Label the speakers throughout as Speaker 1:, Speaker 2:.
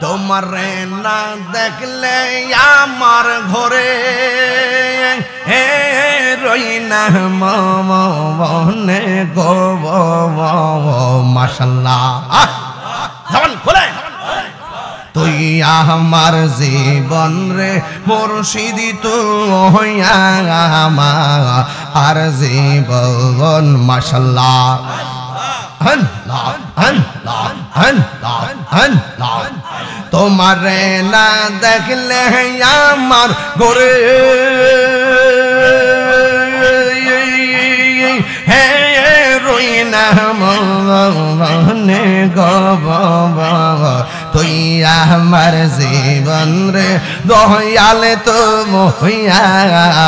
Speaker 1: তোমারে না দেখলে আমার ঘরে হে রই না মনে গো মাশাআল্লাহ জবান খোলে তুই আমার জীবন রে মুর্শিদি তুই আমার জীবন মাশাআল্লাহ তোমারে না দেখলে আমার ঘরে হে রই না মনে গব তুই আমার জীবন রে দয়াল তুমি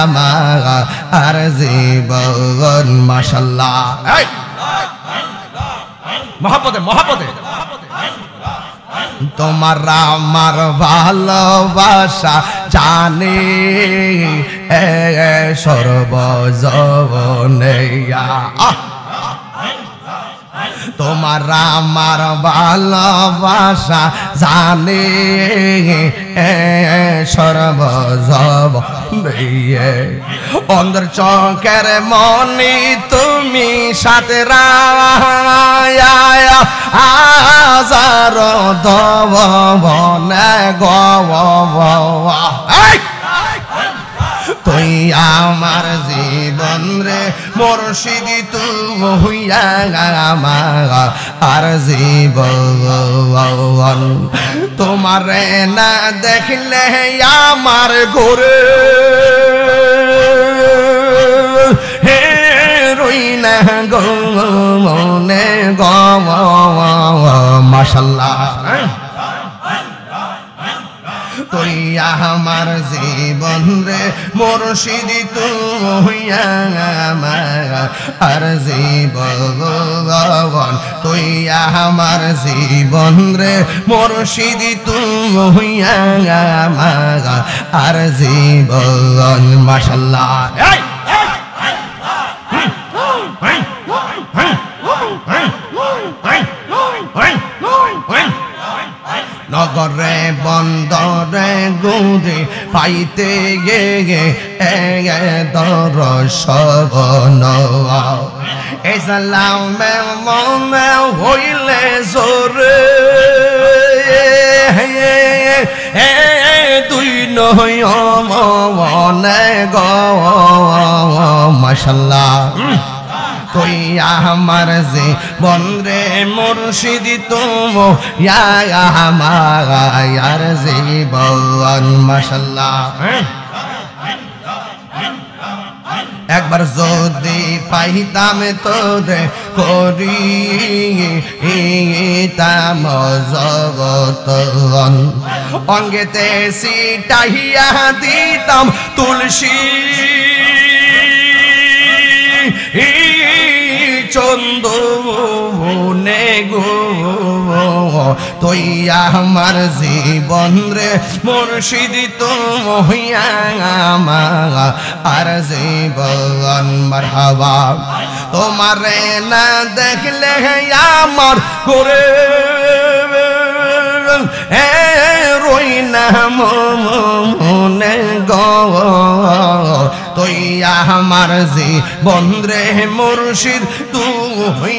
Speaker 1: আমার জীবন মাশাআল্লাহ মহাপদে মহাপদে তোমার আমার ভালোবাসা জানে সর্বজনে তোমার আমার ভালোবাসা জানে সর্বজনে অন্তর চোখের মনি তুমি সাথে হাজার দবনে তুই আমার জীবন রে মুর্শিদি তুই আমার জীবন তোমারে না দেখলে আমার ঘরে হে রই না গো মনে গো মাশাআল্লাহ তুই আমার জীবন রে মুর্শিদি তুই আমার জীবন তুই আমার জীবন রে মুর্শিদি তুই আমার জীবন মাশাআল্লাহ নগরে বন্দরে গুরে পাইতে গে দর্শন এসালামে মনে হইলে জোরে তুই নয় মনে গো মাশাআল্লাহ তুই আমার জীবন রে মুর্শিদি তুমি আমার জীবন মাশাআল্লাহ একবার যদি পাইতাম তোরে করি তাম জগত অঙ্গেতে সিটাইয়া দিতাম তুলসী চন্দনে গো তুই আমার জীবন রে মুর্শিদি তুমি আমার জীবন মারহাবা তোমারে না দেখলে আমার করে রই না মনে গো তুই আমার জীবন রে মুর্শিদ তুই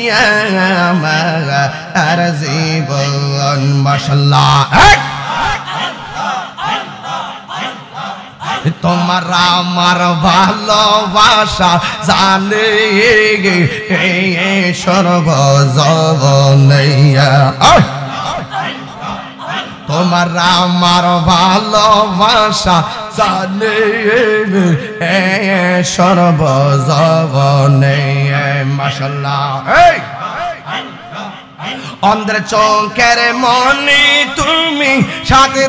Speaker 1: আমার জীবন মাশাআল্লাহ তোমার আমার ভালোবাসা জানে সর্বজনে তোমার আমার ভালোবাসা জানে সর্বজনে মাশাআল্লাহ অন্ধের চোখের মনি তুমি সাথে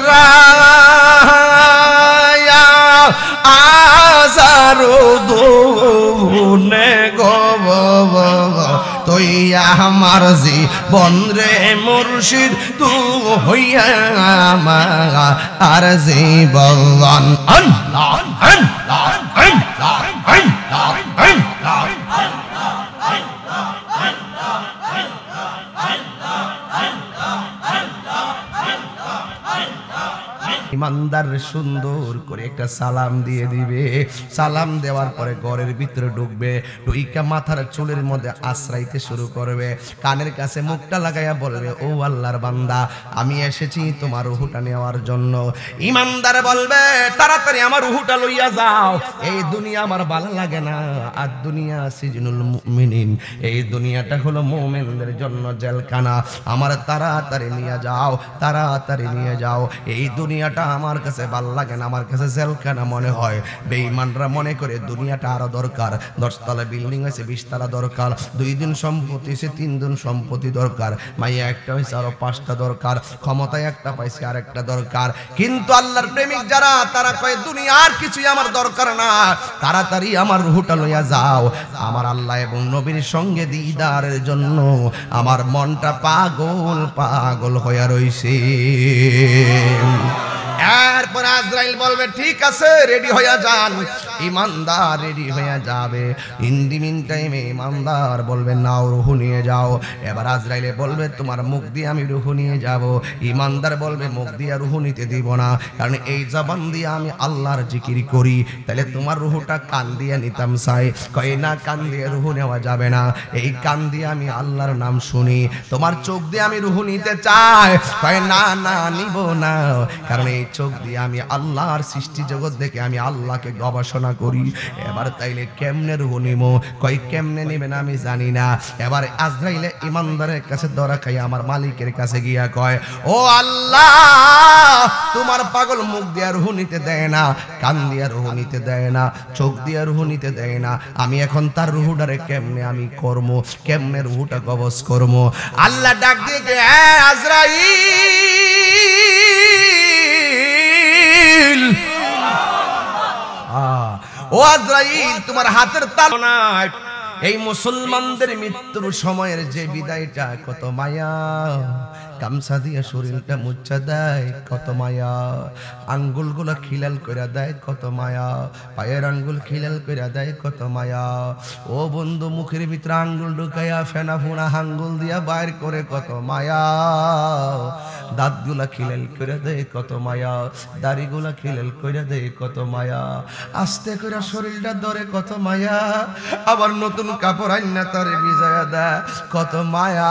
Speaker 1: আজারো দুনে গো তুই আমার জীবন রে মুর্শিদ তুই আমার জীবন আল্লাহ আল্লাহ আল্লাহ আল্লাহ ইমানদার সুন্দর করে একটা সালাম দিয়ে দিবে। সালাম দেওয়ার পরে ঘরের ভিতরে ঢুকবে, ঢুইকা মাথার চুলের মধ্যে আশ্রাইতে শুরু করবে, কানের কাছে মুখটা লাগাইয়া বলবে, ও আল্লাহর বান্দা, আমি এসেছি তোমার রূহটা নেওয়ার জন্য। ইমানদার বলবে, তাড়াতাড়ি আমার রূহটা লইয়া যাও, এই দুনিয়া আমার ভালো লাগে না। আর দুনিয়া সিজনুল মুমিনিন, এই দুনিয়াটা হলো মুমিনদের জন্য জেলখানা। আমার তাড়াতাড়ি নিয়ে যাও, তাড়াতাড়ি নিয়ে যাও, এই দুনিয়াটা আমার কাছে ভাল লাগে না, আমার কাছে জেলখানা মনে হয়। বেঈমানরা মনে করে দুনিয়াটা আরো দরকার, 10 তলা বিল্ডিং আছে, 20 তলা দরকার, 2 দিন সম্পত্তি আছে, 3 দিন সম্পত্তি দরকার, মাইয়া একটা হয়েছে আরো 5টা দরকার, ক্ষমতায় একটা পাইছে আর একটা দরকার। কিন্তু আল্লাহর প্রেমিক যারা, তারা কয় দুনিয়ার কিছুই আমার দরকার না, তাড়াতাড়ি আমার রূহটা লইয়া যাও। আমার আল্লাহ এবং নবীর সঙ্গে দিদারের জন্য আমার মনটা পাগল পাগল হইয়া রইছে। এরপর আজরাইল বলবে, ঠিক আছে, রেডি হইয়া যান। ইমানদার রেডি হইয়া যাবে। ইন দি মিন টাইমে ইমানদার বলবে, নাও রূহ নিয়ে যাও। এবার আজরাইলে বলবে, তোমার মুখ দিয়ে আমি রূহ নিয়ে যাব। ইমানদার বলবে, মুখ দিয়ে রূহ নিতে দিব না, কারণ এই জবান দিয়ে আমি আল্লাহর জিকির করি, তাহলে তোমার রূহটা কান দিয়ে নিতাম চাই। কয় না, কান দিয়ে রূহ নেওয়া যাবে না, এই কান দিয়ে আমি আল্লাহর নাম শুনি। তোমার চোখ দিয়ে আমি রূহ নিতে চাই। কয় না না, নিব না, কারণ এই চোখ দিয়ে আমি আল্লাহর সৃষ্টি জগৎ দেখে আমি আল্লাহকে গবেষণা করি। এবার তাইলে কেমনে রূহ নিব? কয় কেমনে নেবেন আমি জানি না। এবার আজরাইলে ইমানদারের কাছে ধরা খাই আমার মালিকের কাছে গিয়া কয়, ও আল্লাহ, তোমার পাগল মুখ দিয়ে রূহ নিতে দেয় না, কান দিয়ে রূহ নিতে দেয় না, চোখ দিয়ে রূহ নিতে দেয় না, আমি এখন তার রূহটারে কেমনে আমি করব, কেমনে রূহটা কবজ করব? আল্লাহ ডাক দিয়ে, আজরাইল, ও আজরাইল, তোমার হাতের তালু নাই। এই মুসলমানদের মৃত্যুর সময়ের যে বিদায়টা, কত মায়া। গামছা দিয়ে শরীরটা মুচ্ছা দেয়, কত মায়া। আঙ্গুলগুলো খিলাল করে দেয়, কত মায়া। পায়ের আঙ্গুল খিলাল করে দেয়, কত মায়া। ও বন্ধু, মুখের ভিতরে আঙ্গুল ঢুকাইয়া ফেনা ফুনা আঙ্গুল দিয়া বাইর করে, কত মায়া। দাঁতগুলা খিলাল করে দেয়, কত মায়া। দাড়িগুলা খিলাল করে দেয়, কত মায়া। আস্তে করে শরীরটা ধরে, কত মায়া। আবার নতুন কাপড় আইনা তারে ভিজায়া দেয়, কত মায়া।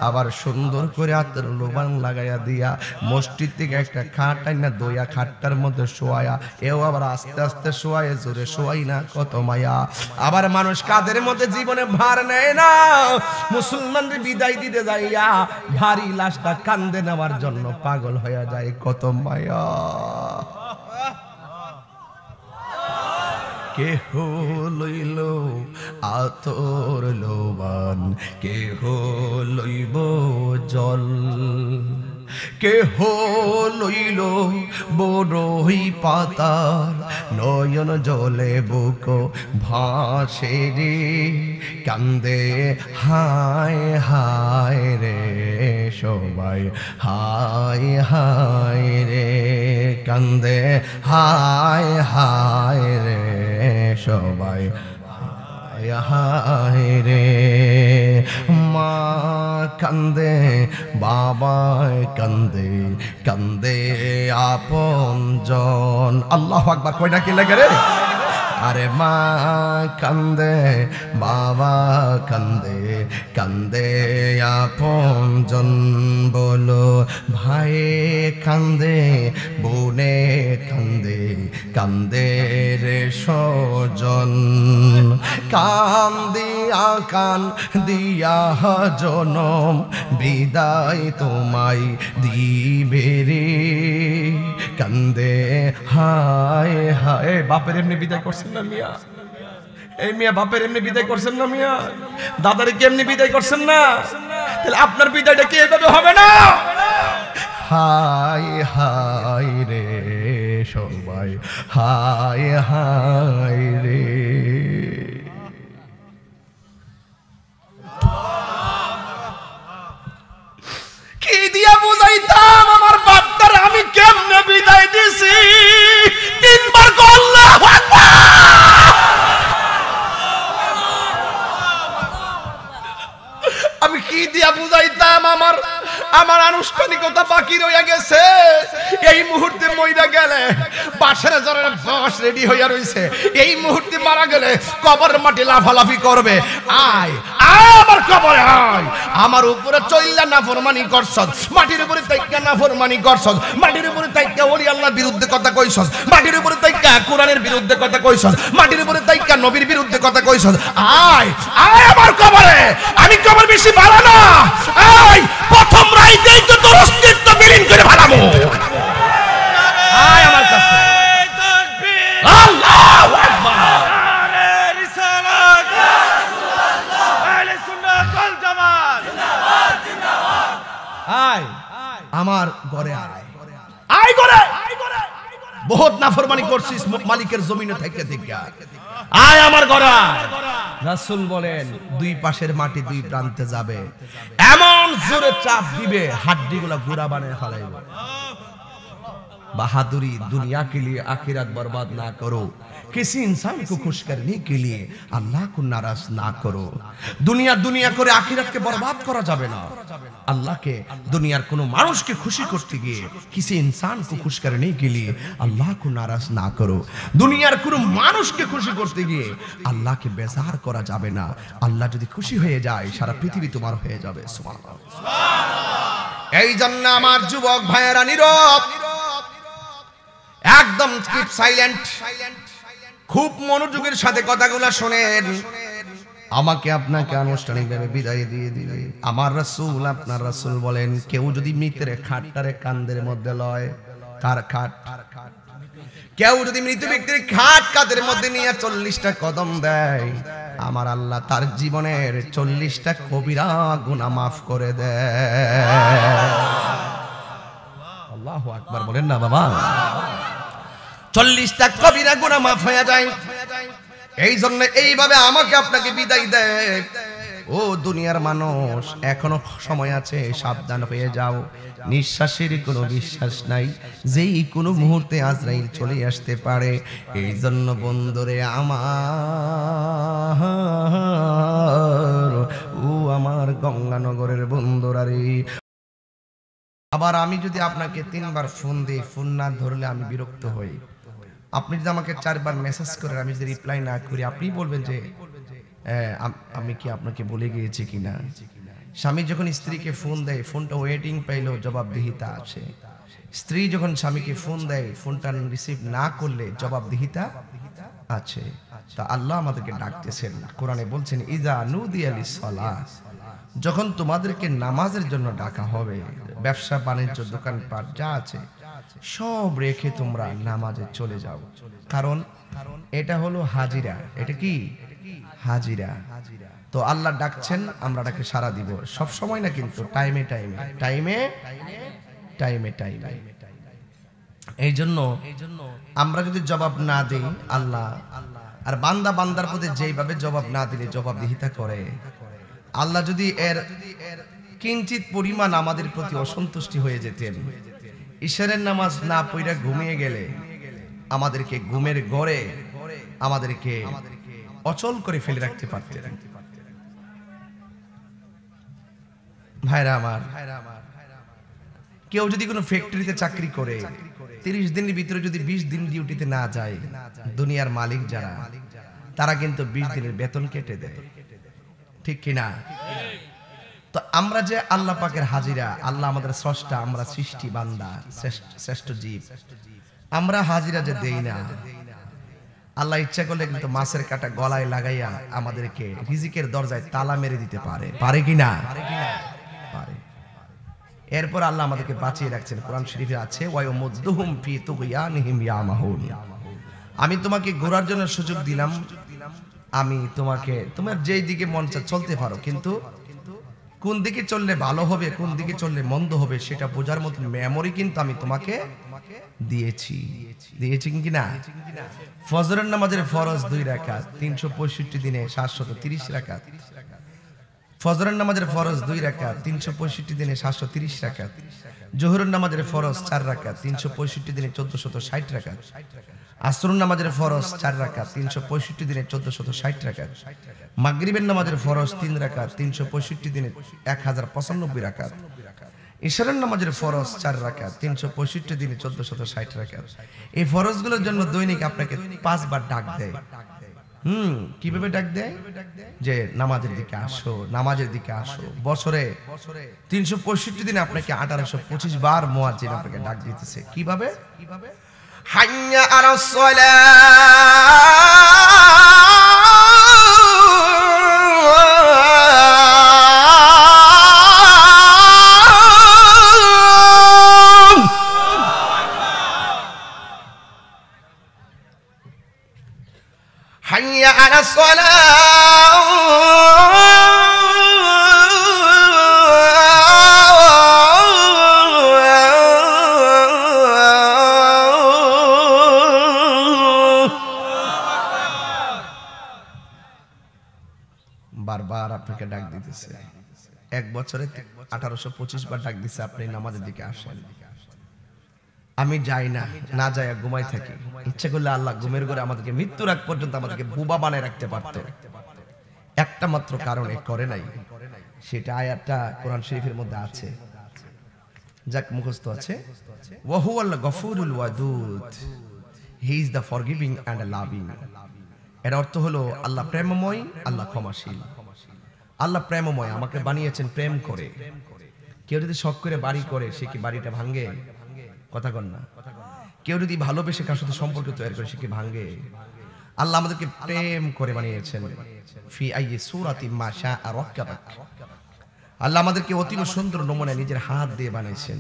Speaker 1: আবার সুন্দর করে হাতের লোবান লাগাইয়া দিয়া মসজিদ থেকে একটা খাট আইনা দইয়া খাটটার মধ্যে শোয়ায়া, এও আবার আস্তে আস্তে শোয়ায়, জোরে শোয়াই না, কত মায়া। আবার মানুষ কাদের মধ্যে জীবনে ভার নেয় না, মুসলমানদের বিদায় দিতে যাইয়া ভারী লাশটা কান্দে নেওয়ার জন্য পাগল হয়ে যায়, কত মায়া। কেহ লইল আতর লোবান, কেহ লইব জল, কেহ লইল বড়ই পাতার, নয়ন জলে বুক ভাসে রে, কান্দে হায় হায় রে সবাই, হায় হায় রে, কান্দে হায় হায় রে সবাই, হায় রে। মা কান্দে, বাবা কান্দে, কান্দে আপন জন। আল্লাহু আকবার, কয়টা কি লাগে রে? আরে মা কান্দে, বাবা কান্দে, কান্দে আপন জন বলো, ভাই কান্দে, বোনে কান্দে, কান্দে রে স্বজন। কান দিয়া কান দিয়া জনম বিদায় তোমায় দিবে রে, কান্দে হায় হায়। বাপের এমনি বিদায় করছেন না মিয়া? এই মিয়া বাপের এমনি বিদায় করছেন না মিয়া? দাদারে কি এমনি বিদায় করছেন না? তাহলে আপনার বিদায়টা কি এভাবে হবে না? হায় হায় রে সবাই, হায় হায় রে। কি দিয়া বুঝাইতাম আমার বাপটার আমি কেমনে বিদায় দিছি? 3 বার আল্লাহু আকবার। আমি কি দিয়া বুঝাইতাম আমার আমার আনুষ্ঠানিকতা বাকি রয়ে গেছে। এই মুহূর্তে মইরা গেলে বাসের জনের বস রেডি হইয়া রইছে, এই মুহূর্তে মারা গেলে কবর মাটি লাফালাফি করবে। আয় আয় আমার কবরে আয়, আমার উপরে চইল্লা নাফরমানি করছস, মাটির উপরে তাইকা নাফরমানি করছস, মাটির উপরে তাইকা ওলি আল্লাহর বিরুদ্ধে কথা কইছস, মাটির উপরে তাইকা কোরআনের বিরুদ্ধে কথা কইছস, মাটির উপরে তাইকা নবীর বিরুদ্ধে কথা কইছস। আয় আয় আমার কবরে, আমি কবর বেশি ভালো না। আয় প্রথম রাইতেই তো তোর অস্তিত্ব বিলীন করে ফেলামু। আয় আমার কাছে। আল্লাহু আকবার। রিসালাত আহলে সুন্নাত ওয়াল জামাত জিন্দাবাদ জিন্দাবাদ। আয় আমার ঘরে আয়, আয় ঘরে। বহুত নাফরমানি করছিস মালিকের জমিনে থেকে থেকে, আয় আমার ঘরে। রাসূল বলেন দুই পাশের মাটি দুই প্রান্তে যাবে, এমন জোরে চাপ দিবে হাড্ডিগুলা গুড়া বানিয়ে ফেলাইবে। बहादुरी दुनिया के लिए आखिरत बर्बाद ना करो, किसी इंसान को खुश करने के लिए अल्लाह को नाराज ना करो। दुनिया दुनिया करे आखिरत के बर्बाद करा जाबे ना। अल्लाह के दुनियार कोनो मानुष के खुशी करते गिए किसी इंसान को खुश करने के लिए अल्लाह को नाराज ना करो। दुनियार कोनो मानुष के खुशी करते गिए अल्लाह के बेजार करा जाबे ना। अल्लाह यदि खुशी হয়ে যায় সারা পৃথিবী তোমার হয়ে যাবে। সুবহানাল্লাহ সুবহানাল্লাহ। এই জন্য আমার যুবক ভাইয়েরা নীরব, একদম কিপ সাইলেন্ট, খুব মনোযোগের সাথে কথাগুলো শুনেন। আমাকে আপনাকে আনুষ্ঠানিকভাবে বিদায় দিয়ে দিবে আমার রাসূল। আপনার রাসূল বলেন কেউ যদি মৃতের খাটটারে কাঁধের মধ্যে লয়, কার খাট? কেউ যদি মৃত ব্যক্তির খাট কাঁধের মধ্যে নিয়ে 40টা কদম দেয়, আমার আল্লাহ তার জীবনের 40টা কবিরা গুনাহ মাফ করে দেয়। আল্লাহু আকবার বলেন না বাবা। 40টা কবিরা গুনাহ মাফ হয়ে যায়। এই জন্য এইভাবে আমাকে আপনাকে বিদায় দেয়। ও দুনিয়ার মানুষ, এখনো সময় আছে, সাবধান হয়ে যাও। নিঃশ্বাসের কোনো বিশ্বাস নাই, যেই কোনো মুহূর্তে আজরাইল চলে আসতে পারে। এই জন্য বন্ধুরে আমার, ও আমার গঙ্গানগরের বন্ধুরা রে, আবার আমি যদি আপনাকে 3বার ফোন দিই, ফোন না ধরলে আমি বিরক্ত হই। আপনি যদি আমাকে 4বার মেসেজ করেন, আমি যদি রিপ্লাই না করি, আপনি বলবেন যে আমি কি আপনাকে বলে গিয়েছি কিনা। স্বামী যখন স্ত্রীকে ফোন দেয়, ফোনটা ওয়েটিং পাইলেও জবাবদিহিতা আছে। স্ত্রী যখন স্বামীকে ফোন দেয়, ফোনটা রিসিভ না করলে জবাবদিহিতা আছে। তা আল্লাহ আমাদেরকে ডাকতেছেন, কোরআনে বলছেন ইযা নুদিয়া লিস-সালাহ, যখন তোমাদেরকে নামাজের জন্য ডাকা হবে, ব্যবসা বাণিজ্য দোকানপাট যা আছে সব রেখে তোমরা নামাজে চলে যাও। কারণ এটা হলো হাজিরা। এটা কি হাজিরা। তো আল্লাহ ডাকছেন, আমরা ডাকে সাড়া দিব। সব সময় না কিন্তু, টাইমে টাইমে টাইমে টাইমে টাইমে। এই জন্য আমরা যদি জবাব না দিই, আল্লাহ আর বান্দা বান্দার প্রতি যেইভাবে জবাব না দিলে জবাবদিহিতা করে, আল্লাহ যদি এর কিঞ্চিত পরিমাণ আমাদের প্রতি অসন্তুষ্টি হয়ে যেতেন, ঈশারের নামাজ না পড়া ঘুমিয়ে গেলে আমাদেরকে ঘুমের ঘরে আমাদেরকে অচল করে ফেলে রাখতে পারতেন। ভাইরা আমার, কেউ যদি কোনো ফ্যাক্টরিতে চাকরি করে 30 দিনের ভিতরে যদি 20 দিন ডিউটিতে না যায়, দুনিয়ার মালিক যারা, তারা কিন্তু 20 দিনের বেতন কেটে দেয়, ঠিক কিনা? তো আমরা যে আল্লাহ পাকের হাজিরা, আল্লাহ আমাদের স্রষ্টা, আমরা সৃষ্টি বান্দা, শ্রেষ্ঠ জীব, আমরা হাজিরা যে দেই না, আল্লাহ ইচ্ছা করলে কিন্তু মাছের কাঁটা গলায় লাগাইয়া আমাদেরকে রিজিকের দরজায় তালা মেরে দিতে পারে। পারে কিনা? পারে। এরপর আল্লাহ আমাদেরকে বাঁচিয়ে রাখছেন। কোরআন শরীফে আছে ওয়ায়ুমুদ্দুহুম ফি তুগয়ানিহিম ইয়ামাহুন, আমি তোমাকে ঘোরার জন্য সুযোগ দিলাম, আমি তোমাকে তোমার যেই দিকে মন চায় চলতে পারো, কিন্তু কোন দিকে চললে ভালো হবে, কোন দিকে চললে মন্দ হবে সেটা বোঝার মতো মেমোরি কিন্তু আমি তোমাকে দিয়েছি। দিয়েছি কি না? ফজরের নামাজের ফরজ 2 রাকাত, 365 দিনে 730 রাকাত। ফজরের নামাজের ফরজ 2 রাকাত, 365 দিনে 730 রাকাত। জোহরের নামাজের ফরজ 4 রাকাত, 365 দিনে 1460 রাকাত। আসরের নামাজের ফরজ 4 রাকাত, 365 দিনে 1460 রাকাত। মাগরিবের নামাজের ফরজ 3 রাকাত, 365 দিনে 1095 রাকাত। ইশারের নামাজের ফরজ 4 রাকাত, 365 দিনে 1460 রাকাত। এই ফরজগুলোর জন্য দৈনিক আপনাকে 5 বার ডাক দেয়। কিভাবে ডাক দেয়? যে নামাজের দিকে আসো, নামাজের দিকে আসো। বছরে 365 দিনে আপনাকে 1825 বার মুয়াজ্জিন আপনাকে ডাক দিতেছে। কিভাবে? হাইয়া আলাস সালাহ, হাইয়া আলাস বারবার আপনাকে ডাক দিতেছে। এক বছরে 1825 বার ডাক দিছে, আপনি নামাজের দিকে আসেন। আমি যাই না, না যাই ঘুমাই থাকি। ইচ্ছা করলে আল্লাহ ঘুমের ঘরে আমাদেরকে মৃত্যুর আগ পর্যন্ত আমাদেরকে বুবা বানায় রাখতে পারতো। একটা মাত্র কারণে করে নাই, সেটা আয়াতটা কোরআন শরীফের মধ্যে আছে, যাক মুখস্থ আছে। ওয়া হুয়াল গফুরুল ওয়াদুদ, he is the forgiving and loving. এর অর্থ হলো আল্লাহ প্রেমময়, আল্লাহ ক্ষমাশীল। আল্লাহ প্রেমময়, আমাকে বানিয়েছেন প্রেম করে। কেউ যদি শখ করে বাড়ি করে, সে কি বাড়িটা ভাঙে? কথা কন না। কেউ যদি ভালোবেসে কার সাথে সম্পর্ক তৈরি করে, সে কি ভাঙে? আল্লাহ আমাদেরকে প্রেম করে বানিয়েছেন। ফি আইয়ি সূরাতিন মা শাআ রাক্কাবাক। আল্লাহ আমাদেরকে অতি সুন্দর নমুনায় নিজের হাত দিয়ে বানিয়েছেন।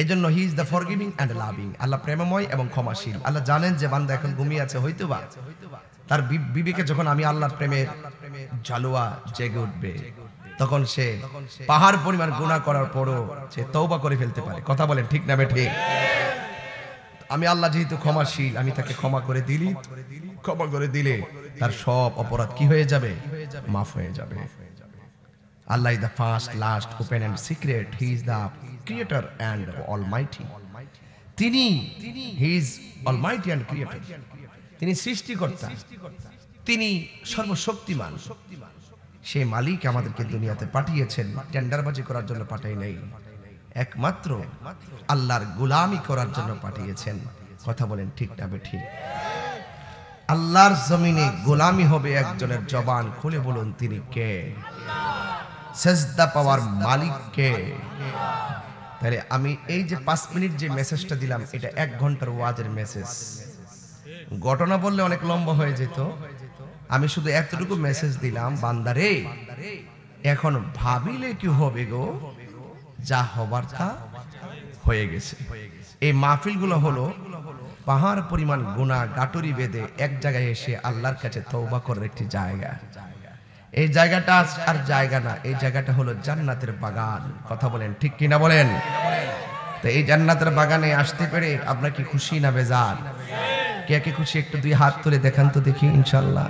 Speaker 1: এজন্য he is the forgiving and loving. আল্লাহ প্রেমময় এবং ক্ষমাশীল। আল্লাহ জানেন যে বান্দা এখন ঘুমিয়ে আছে, হয়তোবা তার বিবেকে যখন আমি আল্লাহর প্রেমের ঝালুয়া জেগে উঠবে, তখন সে পাহাড় পরিমাণ গুনাহ করার পরও সে তওবা করে ফেলতে পারে। কথা বলেন ঠিক না ঠিক? আমি আল্লাহ যেহেতু ক্ষমাশীল, আমি তাকে ক্ষমা করে দিলে তার সব অপরাধ কি হয়ে যাবে? মাফ হয়ে যাবে। আল্লাহ is the first, last, open and secret. He is the creator and almighty. তিনি he is almighty and creator. তিনি সৃষ্টিকর্তা, তিনি সর্বশক্তিমান। সেই মালিক আমাদেরকে দুনিয়াতে পাঠিয়েছেন টেন্ডারবাজি করার জন্য পাঠাই নাই, একমাত্র আল্লাহর গোলামি করার জন্য পাঠিয়েছেন। কথা বলেন ঠিক না ঠিক? আল্লাহর জমিনে গোলামি হবে একজনের, জবান খুলে বলুন তিনি কে? সেজদা পাওয়ার মালিক কে? তাহলে আমি এই যে 5 মিনিট যে মেসেজটা দিলাম, এটা 1 ঘন্টার ওয়াজের মেসেজ। ঘটনা বললে অনেক লম্বা হয়ে যেত। আমি শুধু এতটুকু মেসেজ দিলাম, বান্দারে এখন ভাবিলে কি হবে গো, যা হবার তা হয়ে গেছে। এই মাহফিলগুলো হলো পাহাড় পরিমাণ গুনাহ গাটুরি বেঁধে এক জায়গায় এসে আল্লাহর কাছে তওবা করার একটি জায়গা। এই জায়গাটা আর জায়গা না, এই জায়গাটা হলো জান্নাতের বাগান। কথা বলেন ঠিক কিনা বলেন? তো এই জান্নাতের বাগানে আসতে পেরে আপনার কি খুশি না বেজার? কে কে খুশি একটু 2 হাত তুলে দেখান তো দেখি ইনশাআল্লাহ।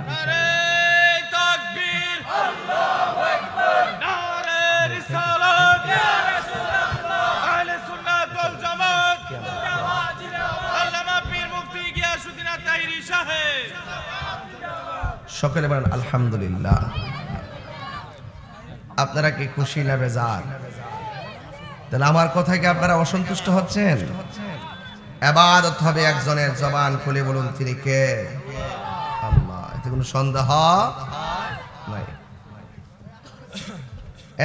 Speaker 1: সকলে বলেন আলহামদুলিল্লাহ। আপনারা কি খুশি না বেজার? তাহলে আমার কথায় কি আপনারা অসন্তুষ্ট হচ্ছেন? ইবাদত হবে একজনের, জবান খুলে বলুন তিনি কে? আল্লাহ। এতে কোনো সন্দেহ নাই।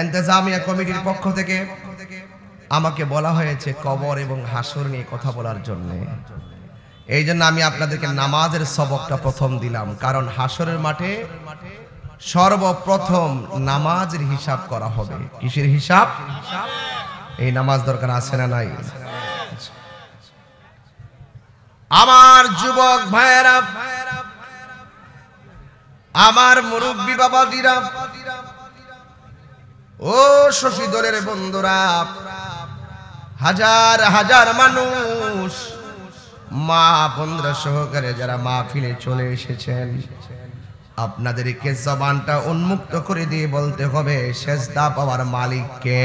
Speaker 1: ইন্তেজামিয়া কমিটির পক্ষ থেকে আমাকে বলা হয়েছে কবর এবং হাসর নিয়ে কথা বলার জন্য। এই জন্য আমি আপনাদেরকে নামাজের সবকটা প্রথম দিলাম, কারণ হাসরের মাঠে সর্বপ্রথম নামাজের হিসাব করা হবে। কিসের হিসাব? এই নামাজ দরকার আছে না নাই? আমার যুবক ভাইয়েরা, আমার মুরব্বী বাবাজিরা, ও শশী দলের বন্ধুরা, হাজার হাজার মানুষ মা বোনরা সহকারে যারা মাহফিলে চলে এসেছেন, আপনাদেরকে জবানটা উন্মুক্ত করে দিয়ে বলতে হবে সেজদা পাওয়ার মালিক কে?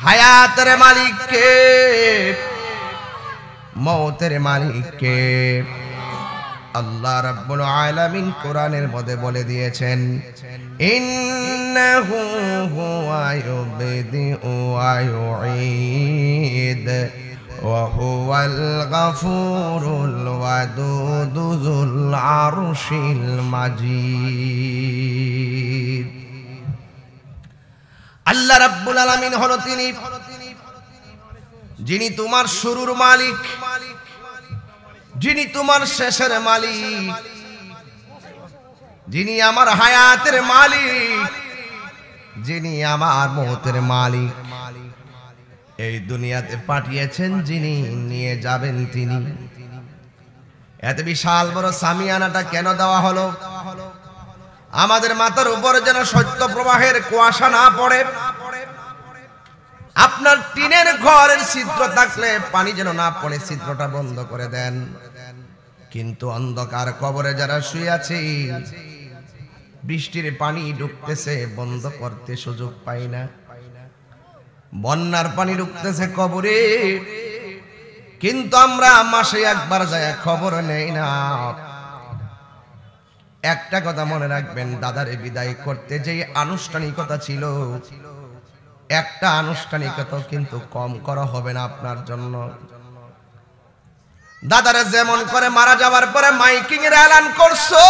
Speaker 1: হায়াতের মালিক কে? মৌতের মালিক কে? আল্লাহ রাব্বুল আলামিন কোরআনের মধ্যে বলে দিয়েছেন, ইন্নাহু হুয়া ইউবদিউ ওয়া ইউঈদ ওয়া হুয়াল গাফুরুল ওয়াদুদ যুল আরশিল মাজিদ। আল্লাহ রাব্বুল আলামিন হলো তিনি যিনি তোমার শুরুর মালিক, যিনি তোমার শেষের মালিক, যিনি আমার হায়াতের মালিক, যিনি আমার মওতের মালিক। এই দুনিয়াতে পাঠিয়েছেন যিনি, নিয়ে যাবেন তিনি। এত বিশাল বড় সামিয়ানাটা কেন দেওয়া হলো? আমাদের মাথার উপরে যেন সত্য প্রবাহের কুয়াশা না পড়ে। আপনার টিনের ঘরের ছিদ্র থাকলে পানি যেন না পড়ে, ছিদ্রটা বন্ধ করে দেন। কিন্তু অন্ধকার কবরে যারা শুয়ে আছে, বৃষ্টির পানি ঢুকতেছে, বন্ধ করতে সুযোগ পাই না। বন্যার পানি ঢুকতেছে কবরে, কিন্তু আমরা মাসে একবার যায় খবর নেই না। একটা কথা মনে রাখবেন, দাদারে বিদায় করতে যে আনুষ্ঠানিকতা ছিল, একটা আনুষ্ঠানিকতা কিন্তু কম করা হবে না আপনার জন্য। দাদারে যেমন করে মারা যাওয়ার পরে মাইকিং এর এলান করছো,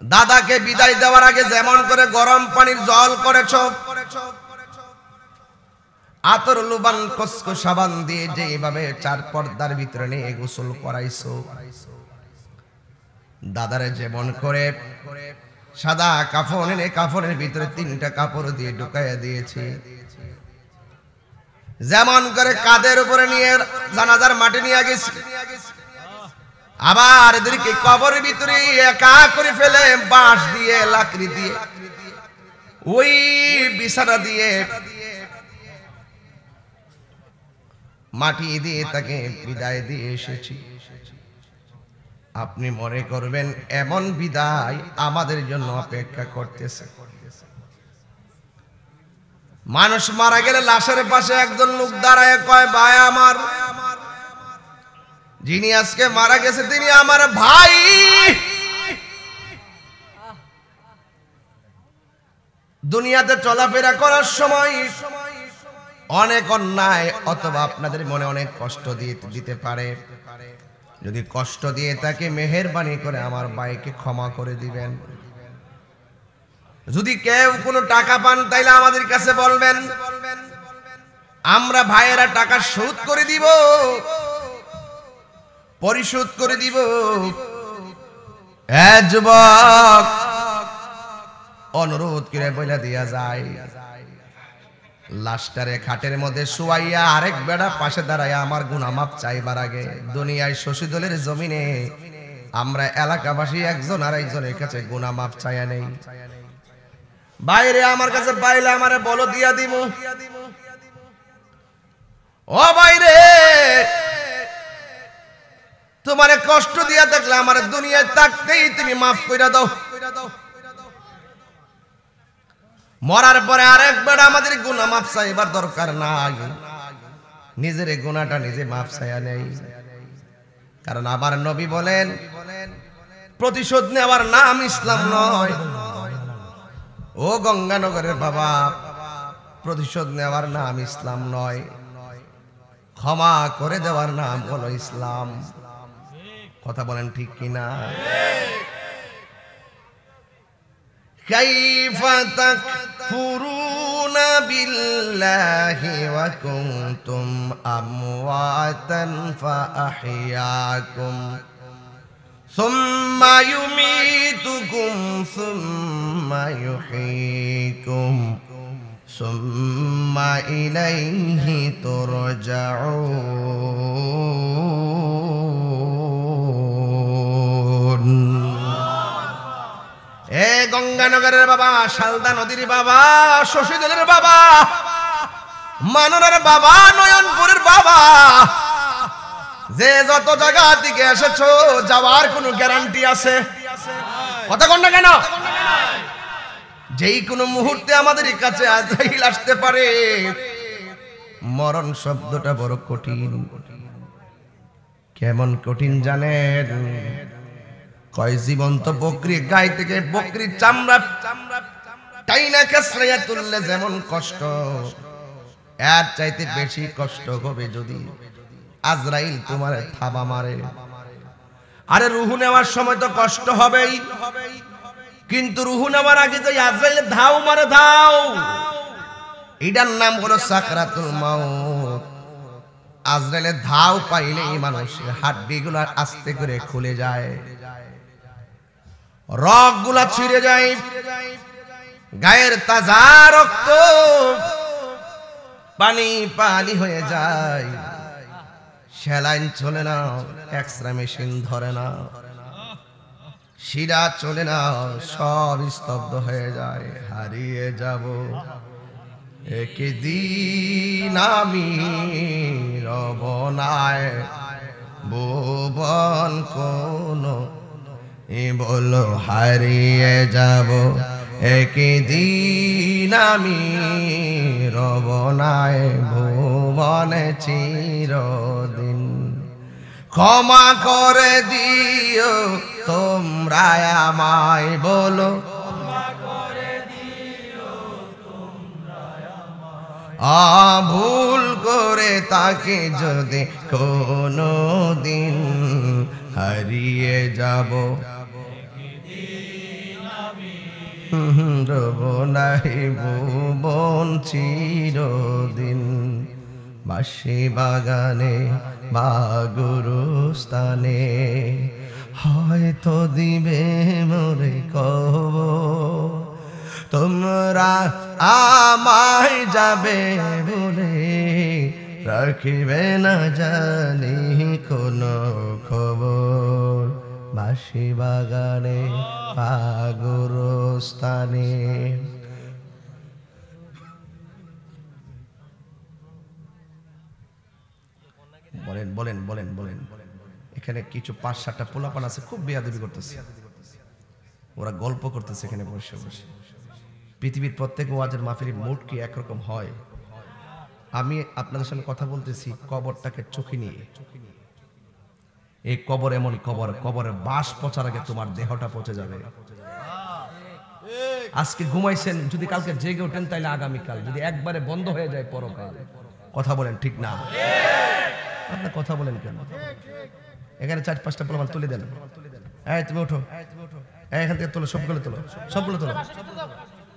Speaker 1: দাদাকে বিদায় দেওয়ার আগে যেমন করে গরম পানির জল করেছো, আতর লুবান কসকো সাবান দিয়ে যেভাবে চার পর্দার ভিতরে নিয়ে গোসল করাইছো, দাদারে যেমন করে সাদা কাফন এনে কাফনের ভিতরে 3টা কাপড় দিয়ে ঢুকাইয়া দিয়েছে, যেমন করে কাঁধের উপরে নিয়ে জানাজার মাটি নিয়ে গেছি, আবার এদেরকে কবরের ভিতরে একা করে ফেলে বাঁশ দিয়ে লাকড়ি দিয়ে ওই বিছানা দিয়ে মাটি দিয়ে তাকে বিদায় দিয়ে এসেছি। আপনি মনে করবেন এমন বিদায় আমাদের জন্য অপেক্ষা করতেছে? মানুষ মারা গেলে লাশের পাশে একজন লোক দাঁড়ায় কয়, ভাই আমার, যিনি আজকে মারা গেছে তিনি আমার ভাই। দুনিয়াতে চলাফেরা করার সময় অনেক অন্যায় অথবা আপনাদের মনে অনেক কষ্ট দিতে পারে। যদি কষ্ট দিয়ে তাকে মেহেরবানি করে আমার ভাইকে ক্ষমা করে দিবেন। যদি কেউ কোনো টাকা পান তাইলে আমাদের কাছে বলবেন, আমরা ভাইয়েরা টাকা শোধ করে দিব, পরিশোধ করে দিব। যুবক, অনুরোধ করে বলে দিয়া যায়, লাশটারে খাটের মধ্যে শুয়াইয়া আরেক বেড়া পাশে দাঁড়াইয়া আমার গুনাহ মাপ চাইবার আগে দুনিয়ায় শশীদলের জমিনে আমরা এলাকাবাসী একজন আরেকজনের কাছে গুনাহ মাপ চাইয়া নেই। বাইরে আমার কাছে পাইলে আমারে বলো দিয়া দিমু। ও বাইরে, তোমারে কষ্ট দিয়া দেখলে আমার দুনিয়ায় থাকতেই তুমি মাফ কইরা দাও। মরার পরে আরেক বেড়া আমাদের গুনাহ মাফ চাইবার দরকার নাই, নিজের গুনাহটা নিজে মাফ চাইয়া নেই। কারণ আমার নবী বলেন, প্রতিশোধ নেওয়ার নাম ইসলাম নয়। ও গঙ্গানগরের বাবা, প্রতিশোধ নেওয়ার নাম ইসলাম নয়, ক্ষমা করে দেওয়ার নাম হলো ইসলাম। কথা বলেন ঠিক কিনা? কাইফা তাকফুরুনা বিল্লাহি ওয়া কুনতুম আমওয়াতান ফাআহইয়াকুম সুম্মা ইউমীতুকুম সুম্মা ইউহয়ীকুম সুম্মা ইলাইহি তুরজাউন। এ গঙ্গানগরের বাবা, শালদা নদীর বাবা, শশীদলের বাবা, মানরের বাবা, নয়নপুরের বাবা, যে যত জায়গা থেকে এসেছো যাওয়ার কোনো গ্যারান্টি আছে? কথা কন না কেন? যেই কোনো মুহূর্তে আমাদের কাছে আজরাইল আসতে পারে। মরণ শব্দটা বড় কঠিন। কেমন কঠিন জানেন? কয় জীবন্ত বকরি গায়ে থেকে বকরির চামড়া টাইনা কাছড়াইয়া তুললে যেমন কষ্ট, এর চাইতে বেশি কষ্ট হবে যদি আজরাইল তোমার থাবা মারে। আরে রুহু নেওয়ার সময় তো কষ্ট হবেই, কিন্তু রুহু নেওয়ার আগে যে আজরাইলের ধাও মারে ধাও, এটার নাম হলো সাকরাতুল মাউত। আজরাইলের ধাও পাইলেই মানুষের হাড্ডিগুলো আস্তে করে খুলে যায়, রগগুলা ছিঁড়ে যায়, গায়ের তাজা রক্ত পানি পানি হয়ে যায়, স্যালাইন চলে না, এক্সরে মেশিন ধরে না, শিরা চলে না, সব স্তব্ধ হয়ে যায়। হারিয়ে যাব একদিন আমি রবনায় ভুবন কোন বলো, হারিয়ে যাব একদিন আমি রবনায় ভুবনে চিরদিন। ক্ষমা করে দিও তোমরা আমায়, বলো ভুল করে তাকে যদি কোনো দিন হারিয়ে যাব, রবনায় ভুবন চিরদিন। বাঁশি বাগানে বা গুরুস্থানে হয়তো দিবে মোরে কবর, তোমরা আমায় যাবে বলে রাখিবে না জানি কোনো খবর। বাঁশি বাগানে বা গুরুস্থানে। বলেন বলেন বলেন বলেন। এখানে কিছু 5-7টা পোলাপান আছে, খুব বেয়াদবি করতেছে, ওরা গল্প করতেছে এখানে বসে বসে। পৃথিবীর প্রত্যেক ওয়াজের মাহফিলের মুড কি একরকম হয়? আমি আপনাদের সঙ্গে কথা বলতেছি কবরটাকে চোখে নিয়ে। এই কবর এমন কবর, কবরের বাস পচার আগে তোমার দেহটা পচে যাবে। আজকে ঘুমাইছেন, যদি কালকে জেগে ওঠেন তাহলে আগামীকাল যদি একবারে বন্ধ হয়ে যায় পরকাল। কথা বলেন ঠিক না? আপনার কথা বলেন কেন? এখানে 4-5টা পোলাপান তুলে দেন। এই তুমি ওঠো, এখান থেকে তোলো, সবগুলো তোলো, সবগুলো তোলো,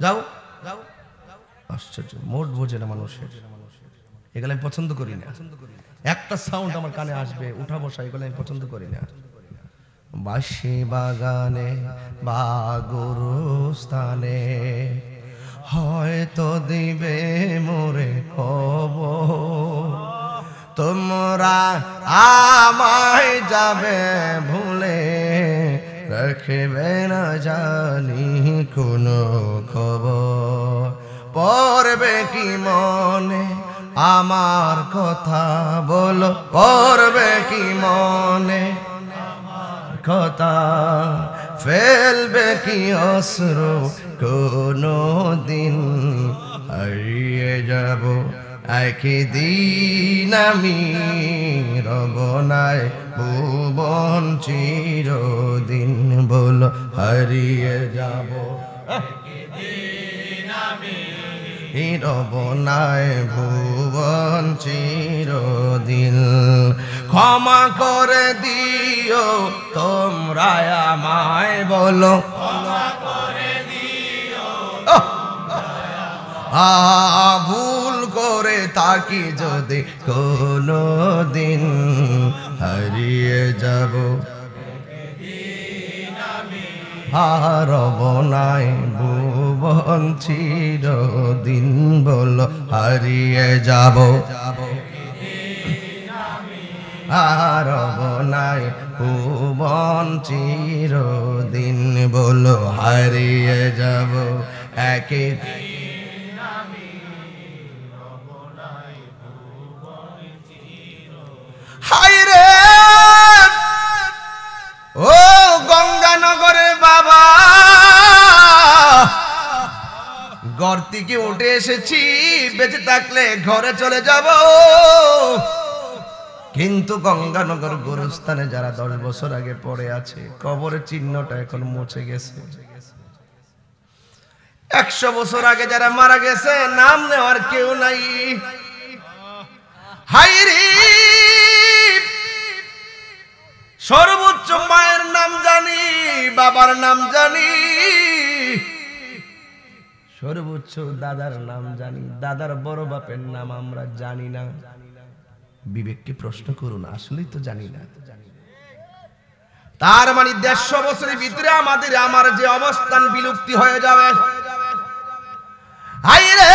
Speaker 1: যাও যাও। আশ্চর্য, মোট বোঝে না মানুষের। এগুলো আমি পছন্দ করি না। একটা সাউন্ড আমার কানে আসবে, উঠা বসা, এগুলো আমি পছন্দ করি না। বাঁশি বাগানে বা গুরুস্থানে হয়তো দিবে মোরে খবর, তোমরা আমায় যাবে ভুলে রাখবে না জানি কোনো খবর। পড়বে কি মনে আমার কথা, বলো পড়বে কি মনে কথা, ফেলবে কি অশ্রু কোনো দিন হারিয়ে যাব একদিন আমি রবনায় ভুবন চিরদিন। বলো হারিয়ে যাব একদিন আমি রবনায় ভুবন চিরদিন। ক্ষমা করে দিও তোমরা আমায়, বলো ক্ষমা করে দিও। ভুল করে তাকি যদি কোনো দিন হারিয়ে যাব রবনায় ভুবন চিরদিন। বলো হারিয়ে যাব রবনায় ভুবন চিরদিন। বলো হারিয়ে যাব একদিন। হায়রে ও গঙ্গানগরের বাবা, ঘর থেকে উঠে এসেছি, বেঁচে থাকলে ঘরে চলে যাব, কিন্তু গঙ্গানগর গোরস্থানে যারা 10 বছর আগে পড়ে আছে, কবরের চিহ্নটা এখন মুছে গেছে। 100 বছর আগে যারা মারা গেছে, নাম নেওয়ার কেউ নাই। হায়রে, সর্বোচ্চ মায়ের নাম জানি, বাবার নাম জানি, সর্বোচ্চ দাদার নাম জানি, দাদার বড় বাপের নাম আমরা জানি না। বিবেককে প্রশ্ন করুন, আসলেই তো জানি না। তার মানে 150 বছরের ভিতরে আমার যে অবস্থান বিলুপ্তি হয়ে যাবে। হায়রে,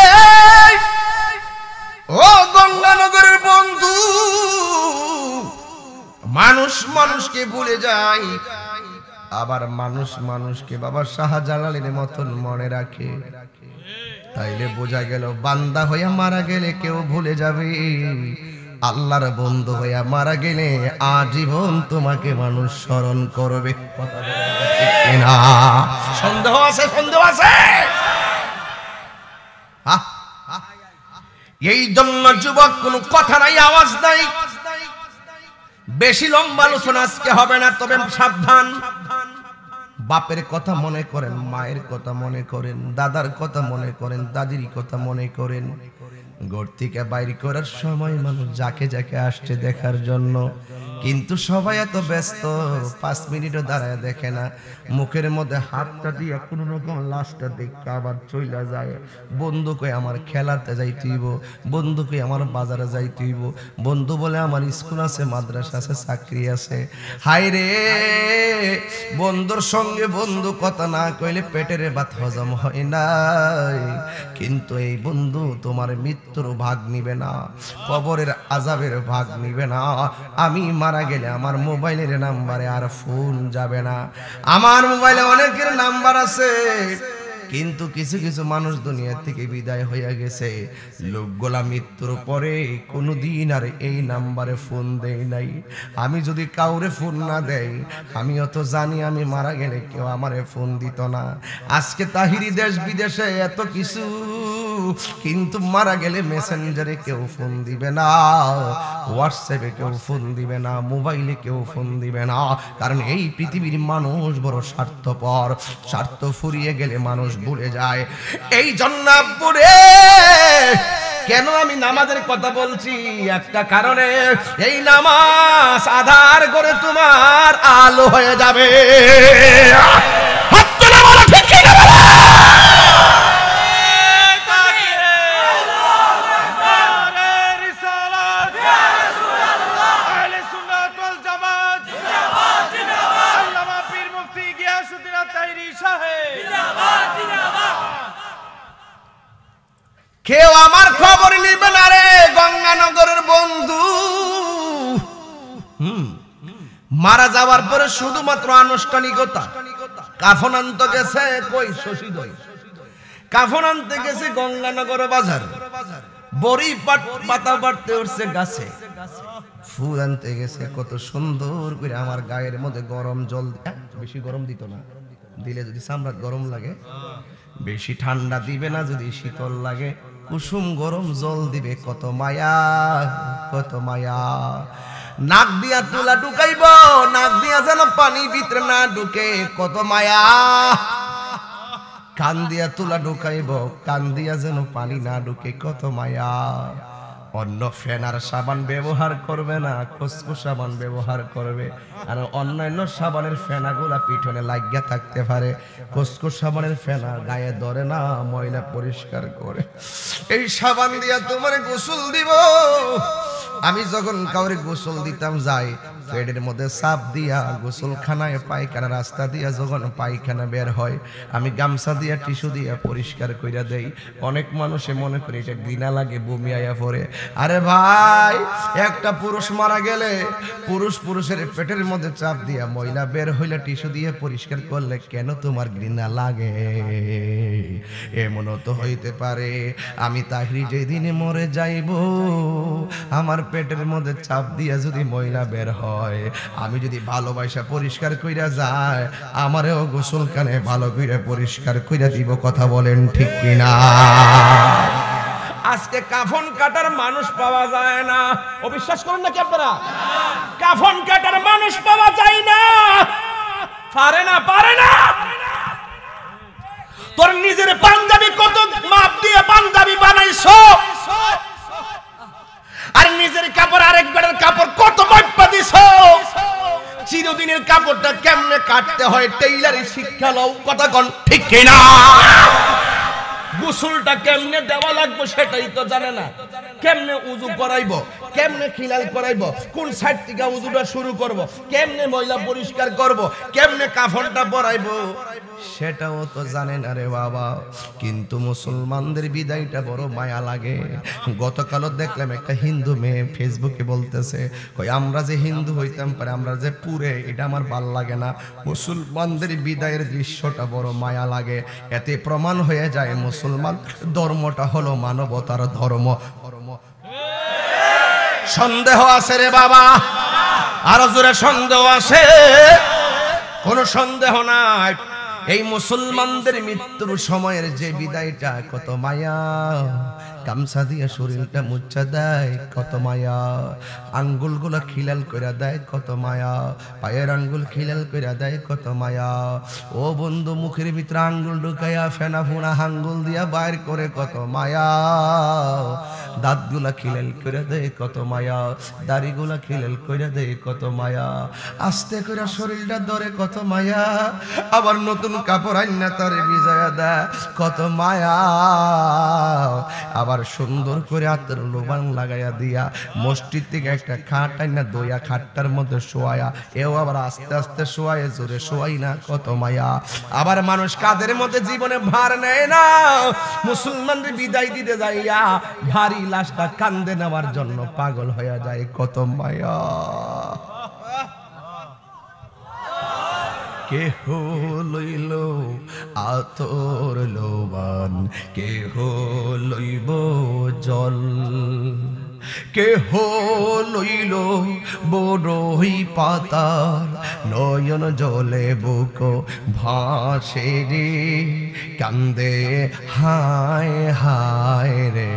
Speaker 1: ও গঙ্গানগরের বন্ধু, মানুষ মানুষকে ভুলে যায়, আবার মানুষ মানুষকে বাবা শাহজালালের মতন মনে রাখে। তাইলে বোঝা গেল, বান্দা হইয়া মারা গেলে কেউ ভুলে যাবে, আল্লাহর বন্ধু হইয়া মারা গেলে আজীবন তোমাকে মানুষ স্মরণ করবে। সন্দেহ আছে? সন্দেহ আছে? এই জন্য যুবক, কোন কথা নাই, আওয়াজ নাই, বেশি লম্বা আলোচনা আজকে হবে না। তবে সাবধান, বাপের কথা মনে করেন, মায়ের কথা মনে করেন, দাদার কথা মনে করেন, দাদির কথা মনে করেন। ঘর থেকে বাইর করার সময় মানুষ যাকে যাকে আসছে দেখার জন্য, কিন্তু সবাই এত ব্যস্ত 5 মিনিটও দাঁড়ায় দেখে না। মুখের মধ্যে হাতটা দিয়ে কোনো রকম লাশটা দেখে আবার চইলা যায়। বন্ধু কই আমার খেলাতে যাইতেইব, বন্ধু কই আমার বাজারে যাইতেইব, বন্ধু বলে আমার স্কুল আছে, মাদ্রাসা আছে, চাকরি আছে। হায় রে, বন্ধুর সঙ্গে বন্ধু কথা না কইলে পেটের ভাত হজম হয় নাই। কিন্তু এই বন্ধু তোমার মৃত্যুর ভাগ নিবে না, কবরের আযাবের ভাগ নিবে না। আমি মারা গেলে আমার মোবাইলের নাম্বারে আর ফোন যাবে না। আমার মোবাইলে অনেকের নাম্বার আছে, কিন্তু কিছু কিছু মানুষ দুনিয়া থেকে বিদায় হয়ে গেছে। লোকগুলা মৃত্যুর পরে কোনোদিন আর এই নাম্বারে ফোন দেয় নাই। আমি যদি কাউরে ফোন না দেই, আমিও তো জানি আমি মারা গেলে কেউ আমারে ফোন দিত না। আজকে তাহিরি দেশ বিদেশে এত কিছু, কিন্তু মারা গেলে মেসেঞ্জারে কেউ ফোন দিবে না, হোয়াটসঅ্যাপে কেউ ফোন দিবে না, মোবাইলে কেউ ফোন দিবে না। কারণ এই পৃথিবীর মানুষ বড় স্বার্থপর, স্বার্থ ফুরিয়ে গেলে মানুষ ভুলে যায়। এই জন্য পড়ে কেন আমি নামাজের কথা বলছি? একটা কারণে, এই নামাজ আধার করে তোমার আলো হয়ে যাবে। কেউ আমার খবর নিবে না রে গঙ্গানগরের বন্ধু। মারা যাওয়ার পরে শুধুমাত্র আনুষ্ঠানিকতা, কাফন আনতে গেছে কই শশীদয়, কাফন আনতে গেছে গঙ্গানগর বাজার, বড়ি পাতা পাড়তে উঠছে গাছে, ফুল আনতে গেছে কত সুন্দর করে। আমার গায়ের মধ্যে গরম জল, বেশি গরম দিত না, দিলে যদি চামড়া গরম লাগে, বেশি ঠান্ডা দিবে না যদি শীতল লাগে, কুসুম গরম জল দিবে। কত মায়া, কত মায়া। নাক দিয়া তুলা ঢুকাইব, নাক দিয়া যেন পানি ভিতরে না ঢুকে, কত মায়া। কান দিয়া তুলা ঢুকাইব, কান দিয়া যেন পানি না ঢুকে, কত মায়া। অন্য ফেনার সাবান ব্যবহার করবে না, খুশবু সাবান ব্যবহার করবে। আর অন্যান্য সাবানের ফেনাগুলা পিছনে লাগিয়া থাকতে পারে, খুশবু সাবানের ফেনা গায়ে ধরে না, ময়লা পরিষ্কার করে। এই সাবান দিয়া তোমার গোসল দিব। আমি যখন কাউরে গোসল দিতাম যাই, পেটের মধ্যে সাপ দিয়া গোসলখানায় পায়খানা রাস্তা দিয়া যখন পায়খানা বের হয়, আমি গামছা দিয়া টিস্যু দিয়া পরিষ্কার কইরা দেই। অনেক মানুষে মনে করে এটা ঘৃণা লাগে, বমি আয়া পড়ে। আরে ভাই, একটা পুরুষ মারা গেলে পুরুষের পেটের মধ্যে চাপ দিয়া ময়লা বের হইলে টিস্যু দিয়ে পরিষ্কার করলে কেন তোমার ঘৃণা লাগে? এমনও তো হইতে পারে আমি তাহিরি যেদিনে মরে যাইব, আমার পেটের মধ্যে চাপ দিয়া যদি ময়লা বের হয়, আমি যদি ভালোবাসা পরিষ্কার কইরা যায়, আমারও গোসলখানে ভালো কইরা পরিষ্কার কইরা দিব। কথা বলেন ঠিক কিনা? আজকে কাফন কাটার মানুষ পাওয়া যায় না। অবিশ্বাস করেন নাকি আপনারা? কাফন কাটার মানুষ পাওয়া যায় না, পারে না। তোর নিজের পাঞ্জাবি কত মাপ দিয়ে পাঞ্জাবি বানাইছো, আর নিজের কাপড় আরেক বেড়ার কাপড় কত মাপা দিছো। চিরদিনের কাপড়টা কেমনে কাটতে হয় টেইলারি শিক্ষা লও, কথা কোন ঠিক কিনা? গোসলটা কেমনে দেওয়া লাগবে সেটাই তো জানে না। কেমনে উযু করাইবো, কেমনে খিলাল করাইবো, কোন সাইড থেকে উযুটা শুরু করব, কেমনে ময়লা পরিষ্কার করব, কেমনে কাফনটা পরাইবো সেটাও তো জানে না রে বাবা। কিন্তু মুসলমানদের বিদায়টা বড় মায়া লাগে। গতকালও দেখলাম একটা হিন্দু মেয়ে ফেসবুকে বলতেছে, কই আমরা যে হিন্দু হইতাম পারে, আমরা যে পুরে, এটা আমার ভাল লাগে না। মুসলমানদের বিদায়ের দৃশ্যটা বড় মায়া লাগে। এতে প্রমাণ হয়ে যায় মুসলমান ধর্মটা হলো মানবতার ধর্ম। সন্দেহ আছে রে বাবা, আরো জোরে সন্দেহ আছে? কোনো সন্দেহ নাই। এই মুসলমানদের মৃত্যুর সময়ের যে বিদায়টা কত মায়া। গামছা দিয়ে শরীরটা মুচ্ছা দেয়, কত মায়া। আঙ্গুলগুলো খিলাল কইরা দেয়, কত মায়া। পায়ের আঙ্গুল খিলাল কইরা দেয়, কত মায়া। ও বন্ধু, মুখের ভিতরে আঙ্গুল ঢুকাইয়া ফেনা ফুনা আঙ্গুল দিয়া বাইর করে, কত মায়া। দাঁতগুলা খিলাল কইরা দেয়, কত মায়া। দাড়িগুলা খিলাল কইরা দেয়, কত মায়া। আস্তে করে শরীরটা ধরে, কত মায়া। আবার নতুন কাপড় আইনা তারে ভিজায়া দেয়, কত মায়া। আবার সুন্দর করে হাতের লোবান লাগাইয়া দিয়া মসজিদ থেকে একটা খাট আইনা দইয়া খাটটার মধ্যে শোয়ায়া, এও আবার আস্তে আস্তে শোয়ায়, জোরে শোয়াই না, কত মায়া। আবার মানুষ কাদের মধ্যে জীবনে ভার নেয় না, মুসলমানদের বিদায় দিতে যাইয়া ভারী লাশটা কান্দে নেওয়ার জন্য পাগল হয়ে যায়, কত মায়া। কেহ লইল আতর লোবান, কেহ লইব জল, কেহ লইল বড়ই পাতার নয়ন জলে বুক ভাসে রে, কান্দে হায় হায় রে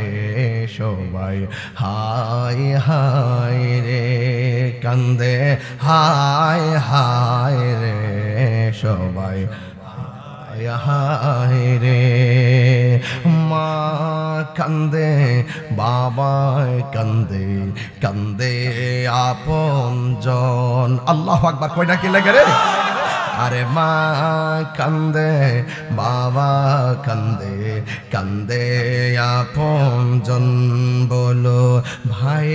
Speaker 1: সবাই, হায় হায় রে কান্দে, হায় হায় রে সবাই, হায় রে। মা কান্দে, বাবা কান্দে, কান্দে আপন জন। আল্লাহু আকবার, কয়টা কি লাগে রে? আরে মা কান্দে, বাবা কান্দে, কান্দে আপন জন বলো। ভাই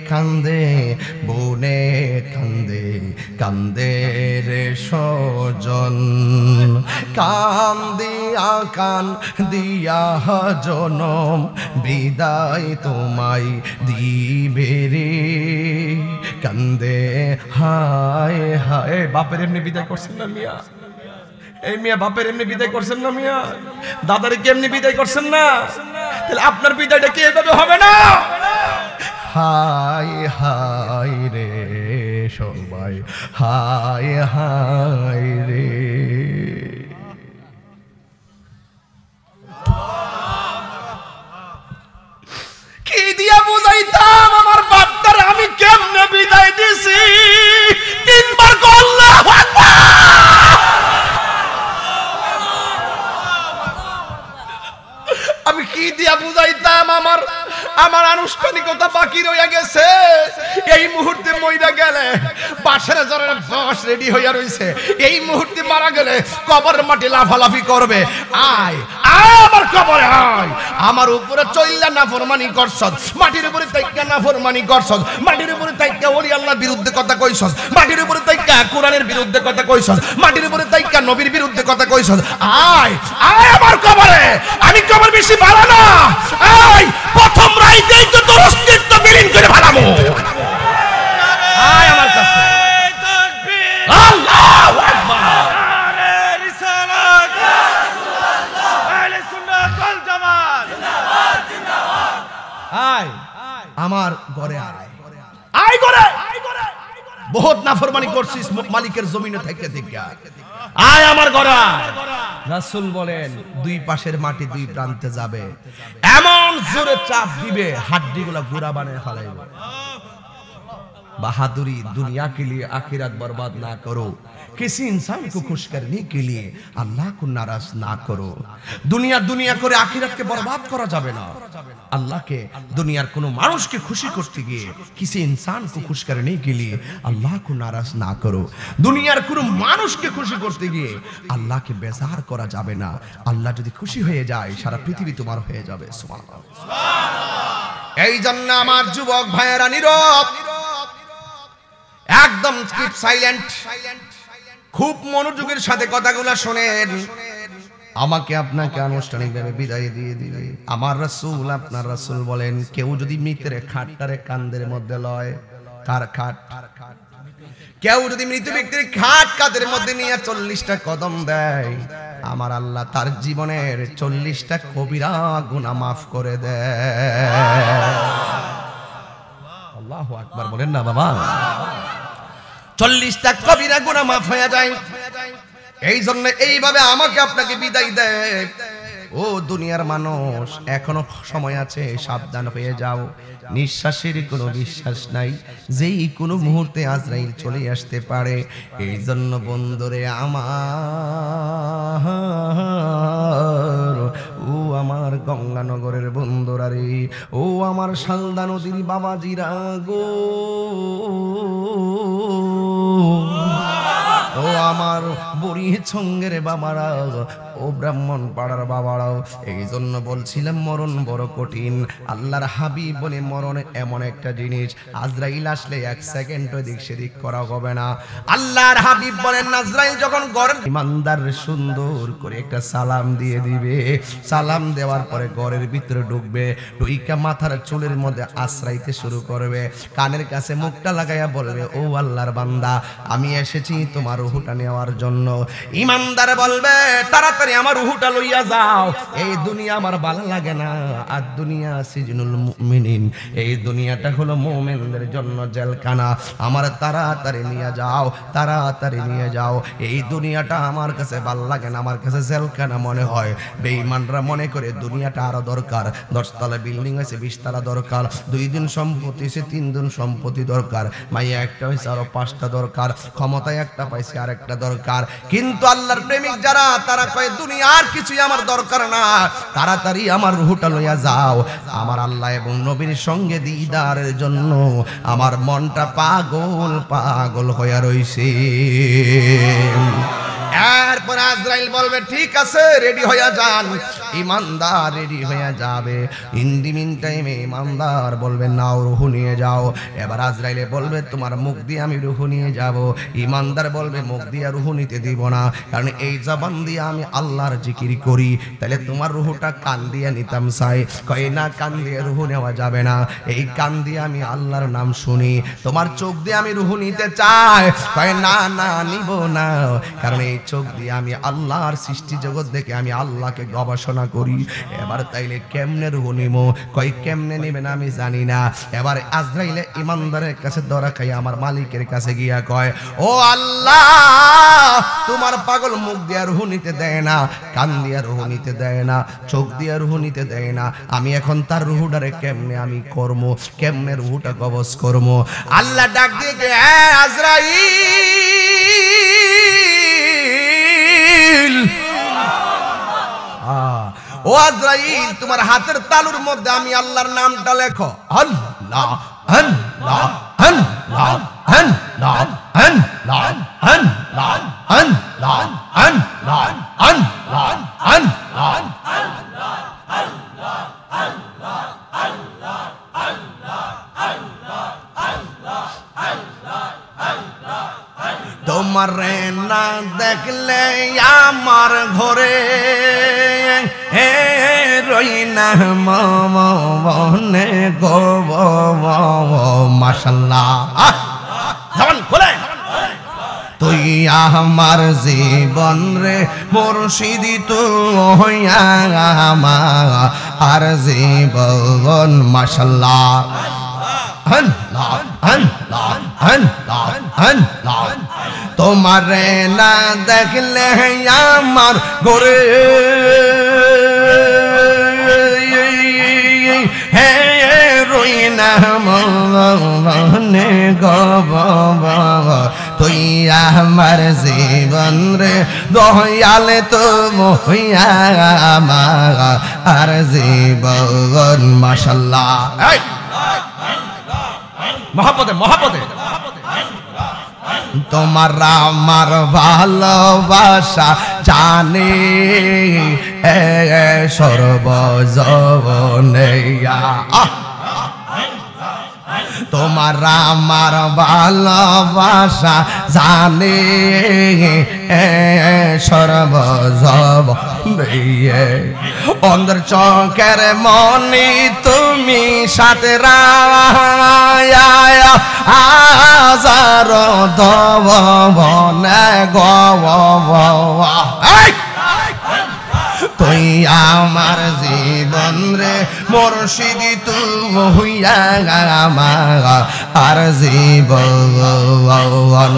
Speaker 1: কান্দে, বোনে কান্দে, কান্দে রে স্বজন। কান দিয়া জনম বিদায় তোমায় দিবে রে, কান্দে হায় হায়। বাপের এমনি বিদায় করছেন না মিয়া? এই মিয়া বাপের এমনি বিদায় করছেন না মিয়া? দাদারে কি এমনি বিদায় করছেন না? তাহলে আপনার বিদায়টা কি এভাবে হবে না? হায় হায় রে সবাই, হায় হায় রে। কি দিয়া বুঝাইতাম আমার বাপটার আমি কেমনে বিদায় দিছি? তিনবার আল্লাহু আকবার। আমি কি দিয়া বুঝাইতাম? আমার আনুষ্ঠানিকতা বাকি রইয়া গেছে। এই মুহূর্তে মইরা গেলে বাসের জরের বাস রেডি হইয়া রইছে। এই মুহূর্তে মারা গেলে কবরের মাটি লাফালাফি করবে। আয় আয় আমার কবরে আয়। আমার উপরে চইল্লা নাফরমানি করছস, মাটির উপরে তাইকা নাফরমানি করছস, মাটির উপরে তাইকা ওলি আল্লাহর বিরুদ্ধে কথা কইছস, মাটির উপরে তাইকা কোরআনের বিরুদ্ধে কথা কইছস, মাটির উপরে তাইকা নবীর বিরুদ্ধে কথা কইছস। আয় আয় আমার কবরে। আমি কবর বেশি ভালো না। আয় প্রথম রাইতেই তো তোর অস্তিত্ব বিলীন করে ফেলামু। আয় আমার কাছে। আল্লাহু আকবার। আরে রিসালাত ইয়া রাসূলুল্লাহ, আহলে সুন্নাত ওয়াল জামাত জিন্দাবাদ জিন্দাবাদ। আয় আমার ঘরে আয়, আয় ঘরে। বহুত নাফরমানি করছিস মালিকের জমিনে থেকে থেকে। আয় আমার ঘরে। রাসূল বলেন দুই পাশের মাটি দুই প্রান্তে যাবে, এমন জোরে চাপ দিবে হাড্ডিগুলা গুঁড়া বানিয়ে ফেলাইবে। बहादुरी दुनिया के लिए आखिरत बर्बाद ना करो, किसी इंसान को खुश करने के लिए अल्लाह को नाराज ना करो। दुनिया दुनिया করে আখিরাতকে বরবাদ করা যাবে না। আল্লাহকে দুনিয়ার কোনো মানুষকে খুশি করতে গিয়ে किसी इंसान को खुश करने के लिए अल्लाह को नाराज ना करो। দুনিয়ার কোনো মানুষকে খুশি করতে গিয়ে আল্লাহকে বেজার করা যাবে না। আল্লাহ যদি খুশি হয়ে যায় সারা পৃথিবী তোমার হয়ে যাবে। সুবহানাল্লাহ। এই জন্য আমার যুবক ভাইয়েরা নীরব, একদম কিপ সাইলেন্ট, খুব মনোযোগের সাথে কথাগুলো শুনেন। আমাকে আপনাকে আনুষ্ঠানিকভাবে বিদায় দিয়ে দিবে আমার রাসূল। আপনার রাসূল বলেন কেউ যদি মৃতের খাটটারে কাঁধের মধ্যে লয়, কার খাট? কেউ যদি মৃত ব্যক্তির খাট কাঁধের মধ্যে নিয়ে 40টা কদম দেয়, আমার আল্লাহ তার জীবনের 40টা কবিরা গুনাহ মাফ করে দেয়। আল্লাহু আকবার বলেন না বাবা। 40টা কবিরা গুনাহ মাফ হয়ে যায়। এই জন্য এইভাবে আমাকে আপনাকে বিদায় দেয়। ও দুনিয়ার মানুষ, এখনো সময় আছে, সাবধান হয়ে যাও। নিঃশ্বাসের কোনো বিশ্বাস নাই, যেই কোনো মুহূর্তে আজরাইল চলে আসতে পারে। এই জন্য বন্ধুরে আমার, ও আমার গঙ্গানগরের বন্ধুরা রে, ও আমার শালদা নদীর বাবাজিরা গো, ও আমার বড়ি ছঙ্গের বাবারা, ও ব্রাহ্মণ পাড়ার বাবারাও, এই জন্য বলছিলাম মরণ বড় কঠিন। আল্লাহর হাবিব বলে মরণ এমন একটা জিনিস, আজরাইল আসলে 1 সেকেন্ড এদিক সেদিক করা হবে না। আল্লাহর হাবিব বলেন আজরাইল যখন ঘরের ইমানদার সুন্দর করে একটা সালাম দিয়ে দিবে, সালাম দেওয়ার পরে ঘরের ভিতরে ঢুকবে, ঢুইকা মাথার চুলের মধ্যে আশ্রাইতে শুরু করবে, কানের কাছে মুখটা লাগাইয়া বলবে ও আল্লাহর বান্দা আমি এসেছি তোমার রূহটা নেওয়ার জন্য। ইমানদার বলবে তাড়াতাড়ি আমার রূহটা লইয়া যাও, এই দুনিয়া আমার ভালো লাগে না। আর দুনিয়া সিজনুল মুমিনিন, এই দুনিয়াটা হলো মুমিনদের জন্য জেলখানা। আমার তাড়াতাড়ি নিয়ে যাও, তাড়াতাড়ি নিয়ে যাও। এই দুনিয়াটা আমার কাছে ভালো লাগে না, আমার কাছে জেলখানা মনে হয়। বেঈমানরা মনে করে দুনিয়াটা আরো দরকার, 10 তলা বিল্ডিং আছে 20 তলা দরকার, 2 দিন সম্পত্তি আছে 3 দিন সম্পত্তি দরকার, মাইয়া একটা হইছে আরো 5টা দরকার, ক্ষমতায় একটা পাইছে আরেকটা দরকার। কিন্তু আল্লাহর প্রেমিক যারা তারা কয় দুনিয়ার কিছুই আমার দরকার না, তাড়াতাড়ি আমার রূহটা লইয়া যাও। আমার আল্লাহ এবং নবীর সঙ্গে দিদারের জন্য আমার মনটা পাগল পাগল হইয়া রইছে। এরপর আজরাইল বলবে ঠিক আছে রেডি হইয়া যান। ইমানদার রেডি হইয়া যাবে। ইন দি মিন টাইমে ইমানদার বলবে নাও রূহ নিয়ে যাও। এবার আজরাইলে বলবে তোমার মুখ দিয়ে আমি রূহ নিয়ে যাব। ইমানদার বলবে মুখ দিয়ে রূহ নিতে দিব না, কারণ এই জবান দিয়ে আমি আল্লাহর জিকির করি, তাহলে তোমার রূহটা কান দিয়ে নিতাম চাই। কয় না কান দিয়ে রূহ নেওয়া যাবে না, এই কান দিয়ে আমি আল্লাহর নাম শুনি। তোমার চোখ দিয়ে আমি রূহ নিতে চাই, কয় না না নিব না, কারণ এই চোখ দিয়ে আমি আল্লাহর সৃষ্টি জগৎ দেখে আমি আল্লাহকে গবেষণা করি। এবার তাইলে কেমনে রূহ নিব? কয় কেমনে নেবেন আমি জানি না। এবার আজরাইলে ইমানদারের কাছে ধরা খাই আমার মালিকের কাছে গিয়া কয় ও আল্লাহ তোমার পাগল মুখ দিয়ে রূহ নিতে দেয় না, কান দিয়ে রূহ নিতে দেয় না, চোখ দিয়ে রূহ নিতে দেয় না, আমি এখন তার রূহটারে কেমনে আমি করব, কেমনে রূহটা কবজ করব? আল্লাহ ডাক দিয়ে কে আজরাইল, ও আজরাইল তোমার হাতের তালুর মধ্যে আমি আল্লাহর নামটা লেখো। আল্লাহ আল্লাহ আল্লাহ আল্লাহ আল্লাহ আল্লাহ আল্লাহ আল্লাহ আল্লাহ আল্লাহ তোমার না দেখলে আমার ঘরে রই না মনে গো মাশাআল্লাহ। জবান খোলে। তুই আমার জীবন রে মুর্শিদি তো হইয়া আমার জীবন মাশাআল্লাহ। তোমারে না দেখলে আমার ঘরে হে রই না মনে গব তুই আমার জীবন রে দয়াল তো মহিয়া আমার আর জীবন মাশাআল্লাহ মহাপদে মহাপদে তোমার আমার ভালোবাসা জানে সর্বজনে তোমার আমার ভালোবাসা জানে সর্বজনে অন্তর চোখের মনি তুমি সাথে হাজার দবনে তুই আমার জীবন রে মুর্শিদি তুই হইয়া আমার আর জীবন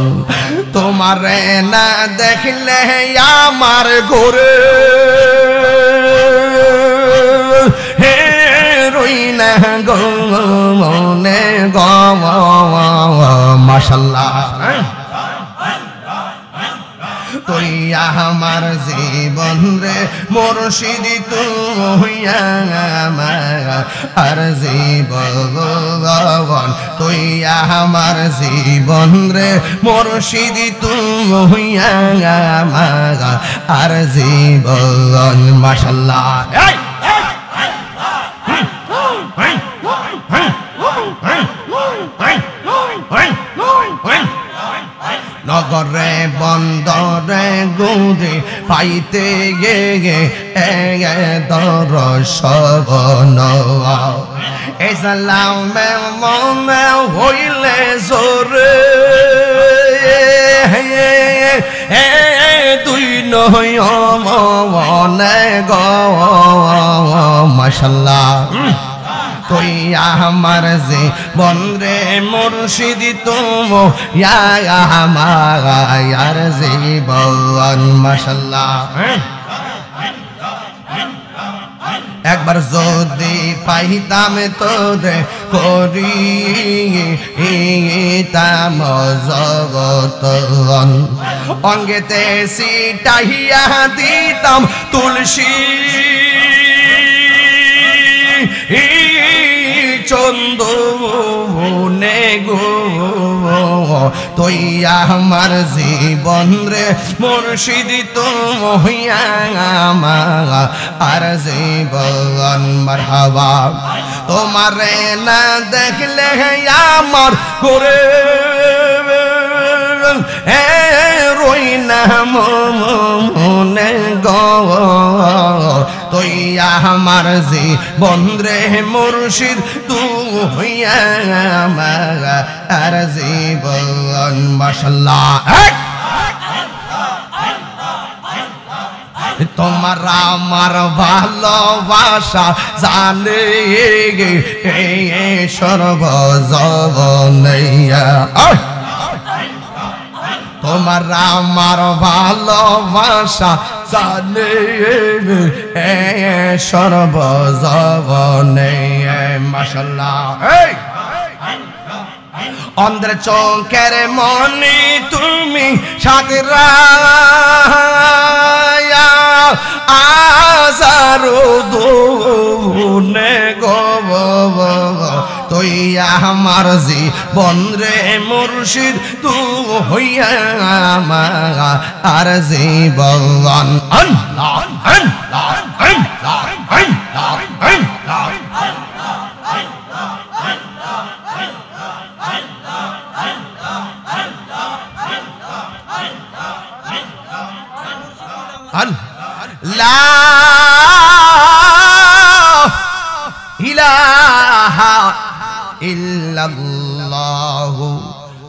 Speaker 1: তোমারে না দেখলে আমার ঘরে হে রই না গো মনে গো মাশাআল্লাহ তুই আমার জীবন রে মুর্শিদি তুই আমার আর জীবন তুই আমার জীবন রে মুর্শিদি তুই আমার আর জীবন মাশাআল্লাহ নগরে বন্দরে গুরে পাইতে গে দর্শন ইসলামে মনে হইলে জোরে দুই নয় মনে গো মাশাআল্লাহ তুই আমার জীবন রে মুর্শিদি তুমি আমার জীবন মাশাআল্লাহ একবার যদি পাইতাম তোরে করি তাম জগতন অঙ্গেতে সিটাইয়া দিতাম তুলসী চন্দনে গো তুই আমার জীবন রে মুর্শিদি তুমি আমার আর জীবন মারহাবা তোমারে না দেখলে আমার করে রই না মনে গো তুই আমার জীবন রে মুর্শিদ তুই আমার আর জীবন মাশাআল্লাহ তোমার আমার ভালোবাসা জানে সর্বজনে তোমার আমার ভালোবাসা জানে সর্বজনে মাশাআল্লাহ অন্তর চোখের মনি তুমি সাথে আজারো দুনে গো তুই আমার জীবন রে মুর্শিদ তুই হইয়া আমার আর জীবন আল্লাহ আল্লাহ আল্লাহ আল্লাহ আল্লাহ লা ইলাহা ইল্লাল্লাহ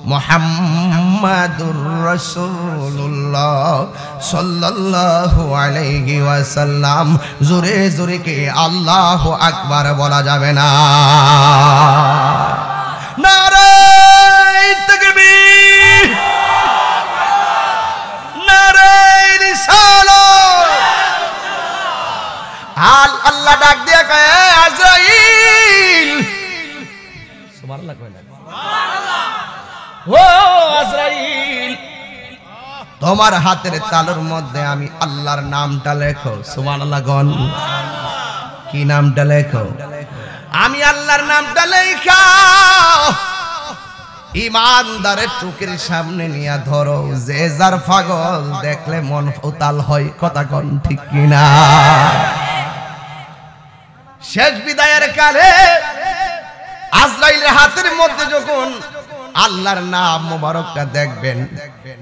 Speaker 1: মুহাম্মাদুর রাসূলুল্লাহ সাল্লাল্লাহু আলাইহি ওয়াসাল্লাম জোরে জোরে কে আল্লাহু আকবার বলা যাবে না নারে তাকবীর আল্লাহ ডাক দিয়ে কয় আজরাইল, সুবহানাল্লাহ কয় না, ও আজরাইল তোমার হাতের তালুর মধ্যে আমি আল্লাহর নামটা লেখো। সুবহানাল্লাহ গণ, কি নামটা লেখো? আমি আল্লাহর নামটা লেখা ইমানদারের চোখের সামনে নিয়ে ধরো। যে যার পাগল দেখলে মন উতাল হয়, কথা কোন ঠিক কিনা? শেষ বিদায়ের কালে আজরাইলের হাতের মধ্যে যখন আল্লাহর নাম মোবারকটা দেখবেন,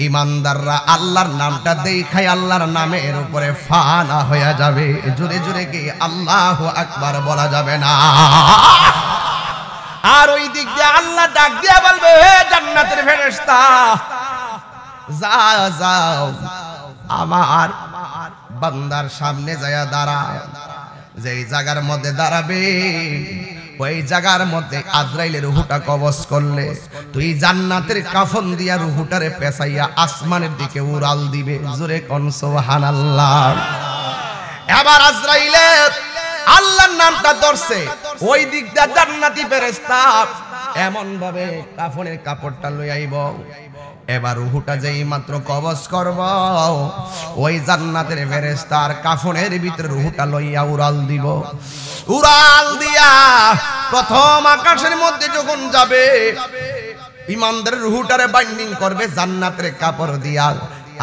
Speaker 1: ইমানদাররা আল্লাহর নামটা দেখাই আল্লাহর নামের উপরে ফানা হয়ে যাবে। জোরে জোরে কি আল্লাহু আকবার বলা যাবে না? আর ওই দিক দিয়ে আল্লাহ ডাক দিয়া বলবে, হে জান্নাতের ফেরেশতা যাও যাও আমার বান্দার সামনে যায়া দাঁড়া। যেই জায়গার মধ্যে দাঁড়াবে ওই জায়গার মধ্যে আজরাইলের রূহটা কবজ করলে তুই জান্নাতের কাফন দিয়া রূহটারে পেছাইয়া আসমানের দিকে উড়াল দিবে। জোরে কোন সুবহানাল্লাহ। এবার আজরাইলে আল্লাহর নামটা ধরছে, ওই দিক দিয়ে জান্নাতি ফেরেশতা এমন ভাবে কাফনের কাপড়টা লই আইব। এবার রূহটা যেই মাত্র কবজ করব, ওই জান্নাতের ফেরেশতার কাফনের ভিতরে রূহটা লইয়া উড়াল দিব। উড়াল দিয়া প্রথম আকাশের মধ্যে যখন যাবে, ইমানদারের রূহটারে বাইন্ডিং করবে জান্নাতের কাপড় দিয়া,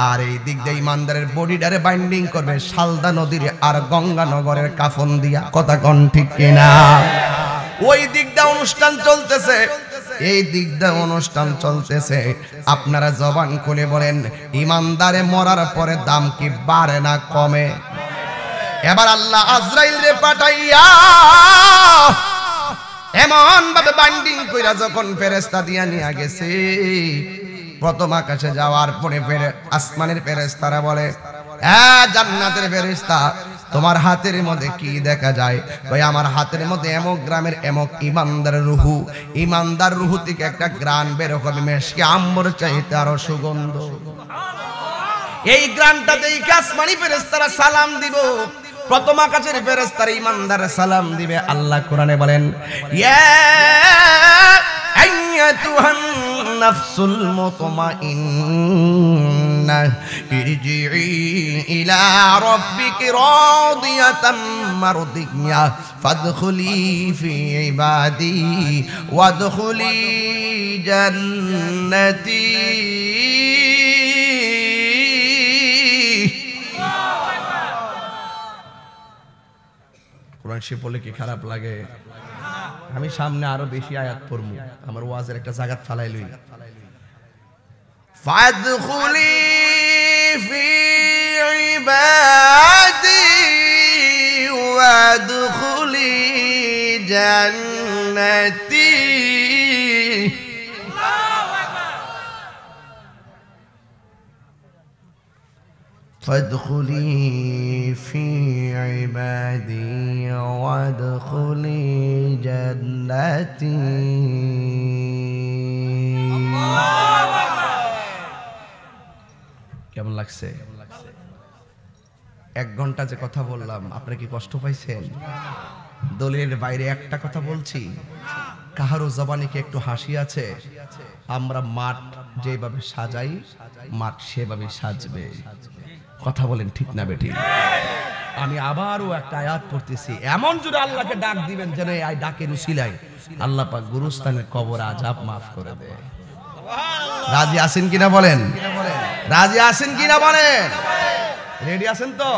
Speaker 1: আর এই দিক দিয়ে ইমানদারের বডিটারে বাইন্ডিং করবে শালদা নদীর আর গঙ্গানগরের কাফন দিয়া। কথা কোন ঠিক কিনা? ওই দিক দিয়ে অনুষ্ঠান চলতেছে, এই দিক দিয়ে অনুষ্ঠান চলতেছে। আপনারা জবান খুলে বলেন, ইমানদারে মরার পরে দাম কি বাড়ে না কমে? এবার আল্লাহ আজরাইল রে পাঠাইয়া এমন ভাবে বাইন্ডিং কইরা যখন ফেরেশতা দিয়া নিয়ে গেছে, প্রথম আকাশে যাওয়ার পরে আসমানের ফেরেশতারা বলে, জান্নাতের ফেরেশতা তোমার হাতের মধ্যে কি দেখা যায়? ভাই আমার হাতের মধ্যে এমক গ্রামের এমক ইমানদার রুহু, ইমানদার রুহু থেকে একটা গ্রান বের হবে মেশকে আম্বর চাইতে আরো সুগন্ধ। এই গ্রানটা দেখে আসমানি ফেরেশতারা সালাম দিব, প্রথম আকাশের ফেরেশতারা ইমানদার সালাম দিবে। আল্লাহ কোরআনে বলেন, ইয়া আইয়াতুহান নাফসুল মুতমাইন্নাহ ইরজিই ইলা রাব্বিকি রাদিয়াতাম মারদিয়াহ ফাদখুলি ফি ইবাদি ওয়াদখুলি জান্নাতি। কোরআন শরীফ বলে কি খারাপ লাগে? আমি সামনে আরো বেশি আয়াত পড়বো, আমার ওয়াজের একটা জায়গা ফালাই লই। ফাদখুলি ফি ইবাদি ওয়াদখুলি জান্নাতি। فادخلي في عبادي وادخلي جنتي। কেমন লাগছে? 1 ঘন্টা যে কথা বললাম, আপনারা কি কষ্ট পাইছেন? দলিলের বাইরে একটা কথা বলছি, কাহারো জবানে কি একটু হাসি আছে? আমরা মাঠ যেভাবে সাজাই, মাঠ সেভাবে সাজবে। কথা বলেন ঠিক না বেঠিক? আমি আবারও একটা আয়াত পড়তেছি, এমন জোরে আল্লাহকে ডাক দিবেন যেন এই ডাকের উসিলায় আল্লাহ পাক গুরুস্থানের কবর আযাব মাফ করে দেয়। রাজি আছেন কিনা বলেন? রাজি আছেন কিনা বলেন? রেডি আছেন তো?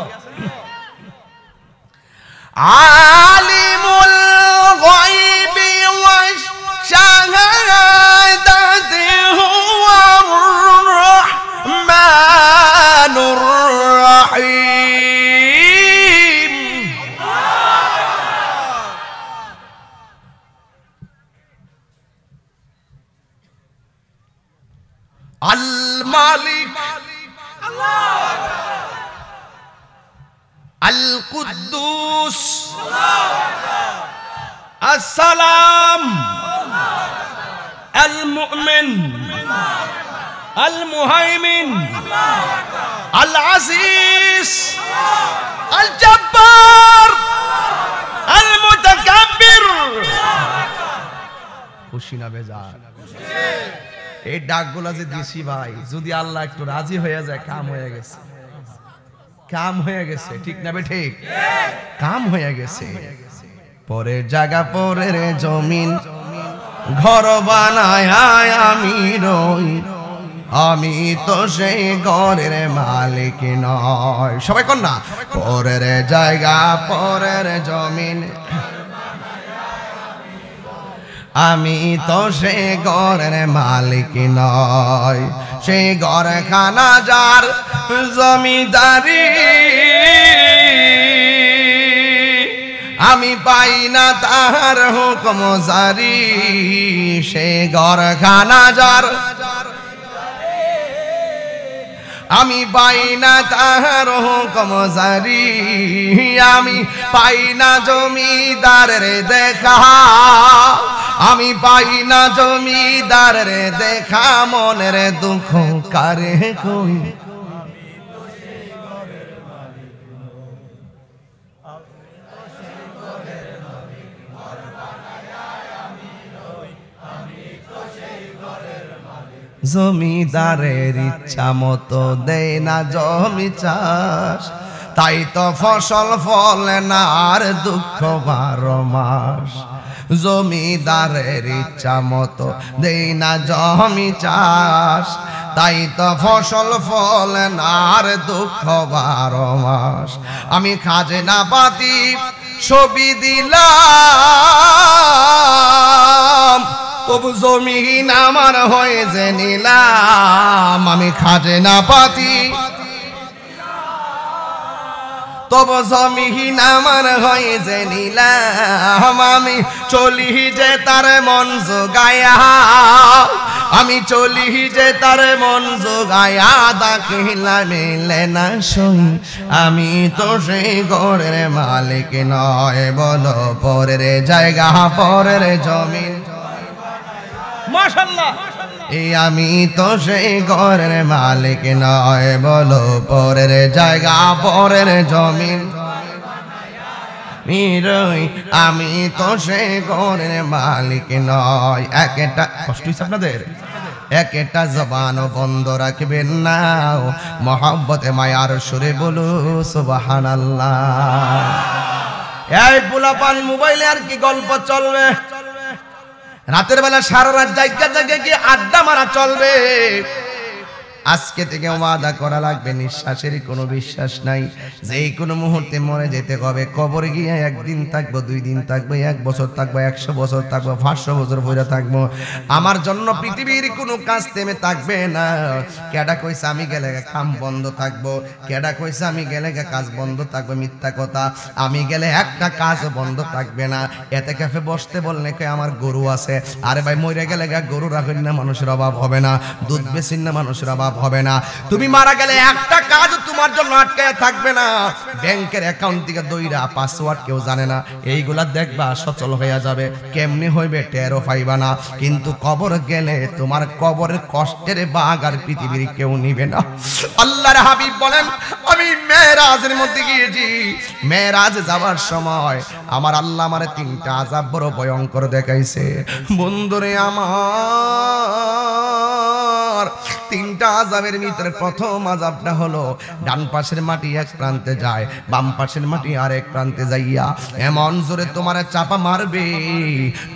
Speaker 1: আলিমুল গায়বি ওয়াশ শাহাদাতি হুয়ার রাহমানুর রাহিম। আল মালিক আল কুদ্দুস আসসালাম আল মুমিন আল মুহাইমিন আল আজিজ আল জব্বার বেজার? এই ডাকগুলা যে দিছি ভাই, যদি আল্লাহ একটু রাজি হয়ে যায়, কাম হয়ে গেছে, কাম হয়ে গেছে। ঠিক না বে ঠিক? কাম হয়ে গেছে। পরের জায়গা পরের জমিন ঘর বানায় আমি রই, আমি তো সেই ঘরের মালিক নয়। সবাই কর না, পরের জায়গা পরের জমিন, আমি তো সেই ঘরের মালিক নয়। সেই ঘর খানা যার জমিদারি, আমি পাই না তাহার হুকুম জারি। সেই ঘর খানা যার, আমি পাই না তাহার হুকুম জারি। আমি পাই না জমিদারের দেখা, আমি পাই না জমিদারের দেখা। মনের দুঃখ কারে কই, জমিদারের ইচ্ছা মতো দেয় না জমি চাষ, তাই তো ফসল ফলে না আর দুঃখ 12 মাস। জমিদারের ইচ্ছা মতো দেয় না জমি চাষ, তাই তো ফসল ফলে না আর দুঃখ 12 মাস। আমি খাজনা পাতি ছবি দিলাম, তবু জমিন আমার হয়ে যে নিলাম। আমি খাজনা পাতি তবু জমিন আমার হয়ে যে নিলাম। আমি চলি যে তার মন জোগায়া, আমি চলি যে তার মন জোগায়া। দাখিলা মিলে না সই, আমি তো সেই ঘরের মালিক নয়। বলো পরের জায়গা পরের জমিন, মাশাআল্লাহ, এই আমি তো সেই ঘরের মালিক নয়। বলো পরের জায়গা পরের জমিন, আমি তো সেই ঘরের মালিক নয়। একটা কষ্ট হচ্ছে আপনাদের, একটা জবান বন্ধ রাখবেন না, মহব্বতে মায়ার সুরে বলো সুবহানাল্লাহ। এই পোলাপান মোবাইলে আর কি গল্প চলবে? রাতের বেলা সারা রাত জায়গা জায়গা কি আড্ডা মারা চলবে? আজকে থেকে ওয়াদা করা লাগবে, নিঃশ্বাসেরই কোনো বিশ্বাস নাই, যে কোনো মুহূর্তে মরে যেতে হবে। কবরে গিয়ে একদিন থাকবো, 2 দিন থাকবো, 1 বছর থাকবো, 100 বছর থাকবো, 500 বছর পরে থাকবো। আমার জন্য পৃথিবীর কোনো কাজ থেমে থাকবে না। কেডা কইছে আমি গেলে কাম বন্ধ থাকবো? কেডা কইছে আমি গেলে কাজ বন্ধ থাকবে? মিথ্যা কথা। আমি গেলে একটা কাজ বন্ধ থাকবে না। এতে কাফে বসতে বললে কে আমার গরু আছে, আরে ভাই মরে গেলে গরু রাখেন না, মানুষের অভাব হবে না। দুধ বেচেন না, মানুষের অভাব হবে না। তুমি মারা গেলে একটা কাজ তোমার জন্য আটকায় থাকবে না। ব্যাংকের অ্যাকাউন্ট থেকে দইরা পাসওয়ার্ড কেউ জানে না, এইগুলা দেখবা সচল হয়ে যাবে। কেমনে হইবে টেরও পাইবা না। কিন্তু কবর গেলে তোমার কবরের কষ্টের ভাগ আর পৃথিবীর কেউ নিবে না। আল্লাহর হাবিব বলেন, আমি মেরাজের মধ্যে গিয়েছি, মেরাজ যাওয়ার সময় আমার আল্লাহ আমারে 3টা আযাব বড় ভয়ঙ্কর দেখাইছে। বন্ধুরে আমার, 3টা আযাবের ভিতরে প্রথম আযাবটা হলো ডান পাশের মাটি এক প্রান্তে যায়, বাম পাশের মাটি আরেক প্রান্তে যাইয়া এমন জোরে তোমার চাপা মারবে,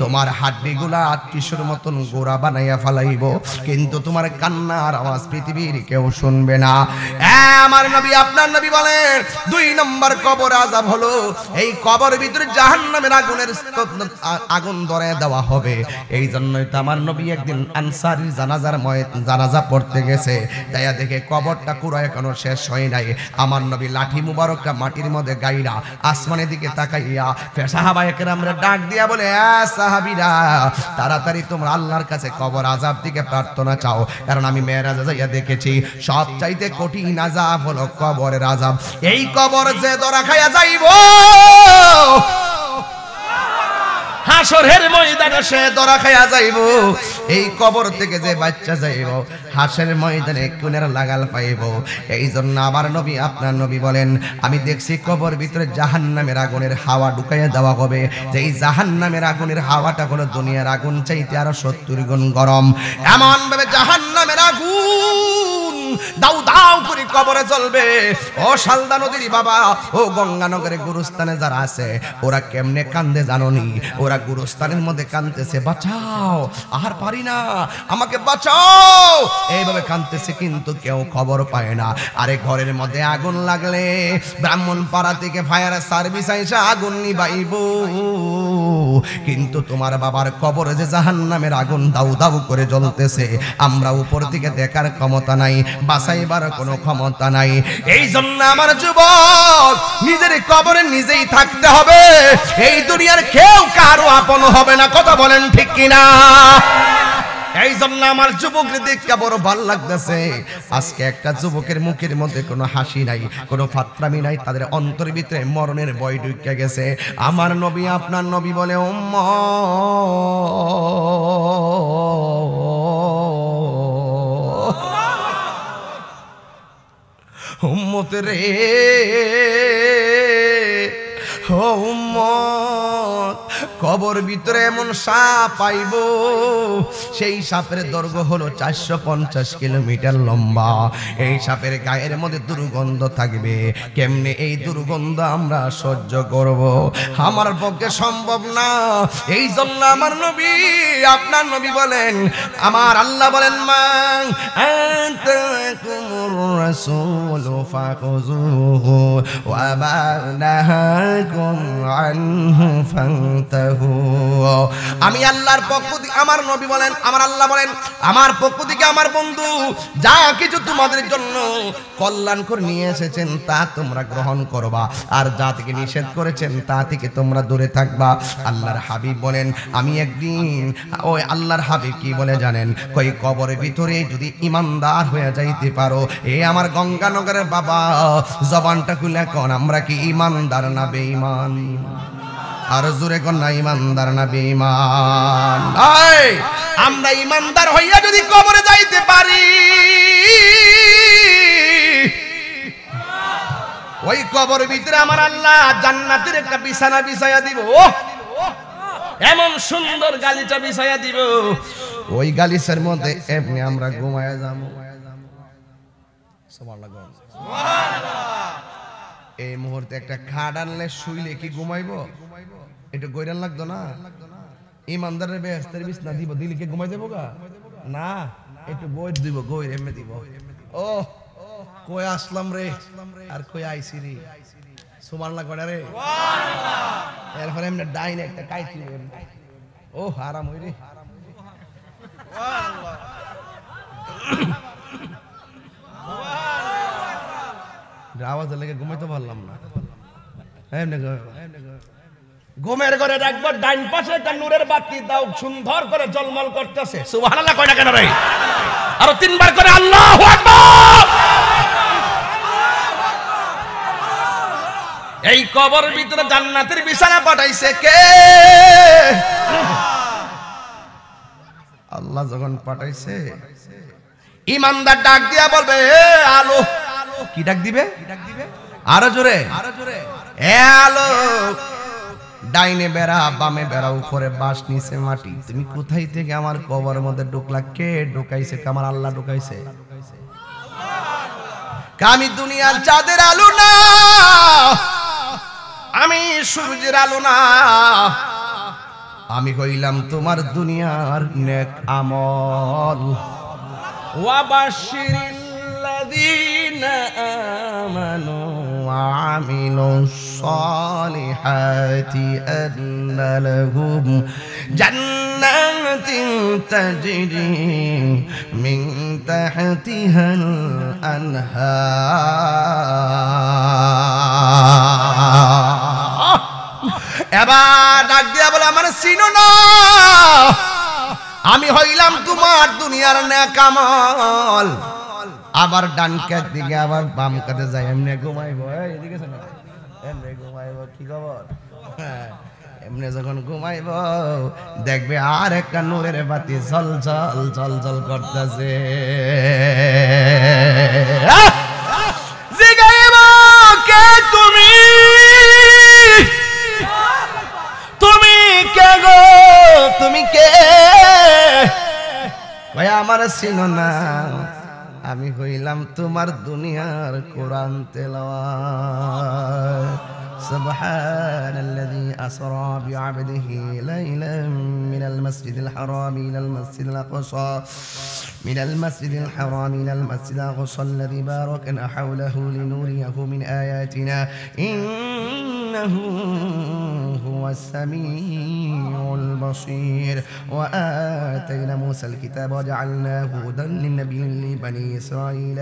Speaker 1: তোমার হাড্ডিগুলা টিস্যুর মতন গোড়া বানাইয়া ফালাইব, কিন্তু তোমার কান্নার আওয়াজ পৃথিবীর কেউ শুনবে না। আমার নবী, আপনার নবী বলেন 2 নম্বর কবর আযাব হলো এই কবরের ভিতরে জাহান্নামের আগুন ধরে দেওয়া হবে। এই জন্যই তো আমার নবী একদিন আনসারীর জানাজা পড়তে গেছে, যাইয়া দেখে কবরটা পুরো এখনো শেষ হয় নাই। আমার নবী লাঠি মুবারকটা মাটির মধ্যে গাইরা আসমানের দিকে তাকাইয়া সাহাবায়ে কেরামরা ডাক দিয়া বলে, সাহাবীরা তাড়াতাড়ি তোমরা আল্লাহর কাছে কবর আযাব থেকে প্রার্থনা চাও, কারণ আমি মেরাজে যাইয়া দেখেছি সবচাইতে কঠিন আযাব হলো কবরের আযাব। এই কবর যে ধরা খাইয়া যাইব, হাসরের ময়দানে সে ধরা খাইয়া যাইব। এই কবর থেকে যে বাচ্চা যাইব হাসরের ময়দানে কোনের লাগাল পাইব। এই জন্য আমার নবী আপনার নবী বলেন, আমি দেখছি কবর ভিতরে জাহান্নামের আগুনের হাওয়া ঢুকাইয়া দেওয়া হবে। যে এই জাহান্নামের আগুনের হাওয়াটা হলো দুনিয়ার আগুন চাইতে আরো 70 গুণ গরম। এমন ভাবে জাহান্নামের আগুন দাউ দাউ করে কবরে জ্বলবে। ও শালদা নদীর বাবা, ও গঙ্গানগরের গুরুস্থানে যারা আছে ওরা কেমনে কান্দে জানোনি? ওরা গুরুস্থানের মধ্যে কান্দতেছে, বাঁচাও, আর পারি না, আমাকে বাঁচাও, এইভাবে কান্দতেছে, কিন্তু কেউ খবর পায় না। আরে ঘরের মধ্যে আগুন লাগলে ব্রাহ্মণ পাড়া থেকে ফায়ার সার্ভিস আইসা আগুন নিবাইব, কিন্তু তোমার বাবার কবরে যে জাহান্নামের আগুন দাউ দাউ করে জ্বলতেছে, আমরা উপর থেকে দেখার ক্ষমতা নাই, বাঁচাইবার কোনো ক্ষমতা নাই। এই জন্য আমার যুবক, নিজের কবরে নিজেই থাকতে হবে। এই দুনিয়ার কেউ কারো আপন হবে না। কথা বলেন ঠিক কিনা? এই জন্য আমার যুবকদের দেখতে বড় ভালো লাগতেছে। আজকে একটা যুবকের মুখের মধ্যে কোনো হাসি নাই, কোনো ফাত্রামি নাই, তাদের অন্তরের ভিতরে মরণের ভয় ঢুকে গেছে। আমার নবী আপনার নবী বলে, উম্মত রে, ও উম্মত, কবর ভিতরে এমন সাপ পাইব, সেই সাপের দৈর্ঘ্য হলো 450 কিলোমিটার লম্বা। এই সাপের গায়ের মধ্যে দুর্গন্ধ থাকবে। কেমনে এই দুর্গন্ধ আমরা সহ্য করব? আমার পক্ষে সম্ভব না। এই জন্য আমার নবী আপনার নবী বলেন, আমার আল্লাহ বলেন, মান আনতাকুমুর রাসূলু ফাখুযুহু ওয়া মা নাহাকুম আনহু ফান্তাহু। আমি আল্লাহর পক্ষ থেকে, আমার নবী বলেন, আমার আল্লাহ বলেন, আমার পক্ষ থেকে আমার বন্ধু যা কিছু তোমাদের জন্য কল্যাণ করে নিয়ে এসেছেন তা তোমরা গ্রহণ করবা, আর যা থেকে নিষেধ করেছেন তা থেকে তোমরা দূরে থাকবা। আল্লাহর হাবিব বলেন, আমি একদিন, ওই আল্লাহর হাবিব কি বলে জানেন? কই কবরের ভিতরে যদি ইমানদার হয়ে যাইতে পারো, এ আমার গঙ্গানগরের বাবা, জবানটা খুলে কোন আমরা কি ইমানদার না বেঈমান? আর জোরে কোন না ইমানদার না বেঈমান? আমরা ইমানদার হইয়া যদি কবরে যাইতে পারি, ওই কবর ভিতরে আমার আল্লাহ জান্নাতের একটা বিছানা বিছাইয়া দিব। এমন সুন্দর গালিচা বিছাইয়া দিব, ওই গালিচার মধ্যে এমনি আমরা ঘুমায়া যাবো। এই মুহূর্তে একটা খাট আনলে শুইলে কি ঘুমাইবো? এটা গইরান লাগতো না? ইমানদারের বেহেশতের বিছানা দিব, দিলে কি ঘুমাই যাবো গা? না, একটু বই দিব, গইর এমনি দিব। ও কই আসলাম রে, আর কই আইছি রে, সুবহানাল্লাহ কইরা রে, সুবহানাল্লাহ। এরপরে এমনি ডাইনে একটা কাইতি, ও আরাম হই রে, সুবহানাল্লাহ, সুবহানাল্লাহ। আওয়াজ লেগে ঘুমাইতে পারলাম না। এমনি ঘুমের ঘরে রাখবো, ডাইন পাশে একটা নূরের বাতি দাও, সুন্দর করে ঝলমল করতেছে। সুবহানাল্লাহ কয় না কেন রে? আরো 3 বার করে আল্লাহু আকবার। এই কবরের ভিতরে জান্নাতের বিছানা পাঠাইছে কে? আল্লাহ যখন পাঠাইছে, ইমানদার ডাক দিয়া বলবে, আলো। কি ডাক দিবে? আরো জোরে, এ আলো। ডাইনে বেড়া, বামে বেড়া, উপরে বাঁশ, নিচে মাটি, তুমি কোথায় থেকে আমার কবরের মধ্যে ঢুকলা? কে ঢুকাইছে? আমার আল্লাহ ঢুকাইছে। আমি দুনিয়ার চাঁদের আলো না, আমি সূর্যের আলো না, আমি হইলাম তোমার দুনিয়ার নেক আমল। ওয়াবাশশিরিল্লাযীনা আমানু ওয়া আমিলুস সালিহাতি আন্না লাহুম জান্নাতিন তাজরি মিন তাহতিহাল আনহার। এবার ডাক দিয়া বলে, আমার চিনো না? আমি হইলাম তোমার দুনিয়ার নেক আমল। আবার ডান কাত দিকে, আবার বাম কাতে যাই, এমনি ঘুমাইবো, এদিকে এমনি ঘুমাইবো। কি খবর? এমনি যখন ঘুমাইব দেখবে আর একটা নূরের বাতি ঝল ঝল ঝল ঝল করতেছে। জিগাইব কে তুমি, তুমি কে গো, তুমি কে? ভাই আমার চিনো না, আমি হইলাম তোমার দুনিয়ার কোরআন তেলাওয়াত। সুবহানাল্লাযী আসরা বিআবদিহি লাইলাম মিনাল মাসজিদিল হারাম ইলাল মাসজিদিল আকসা মিনাল মাসজিদিল হারাম ইলাল মাসজিদিল আকসা আল্লাযী বারাকনা হাওলাহু লিনুরিয়াহু মিন আয়াতিনা ইন্নাহু হুয়াস সামিউল বাসীর। ওয়া আতাইনা মূসাল কিতাবা ওয়া জাআলনাহু হুদান লিন-নাবিয়্যি বানি ইসরাঈল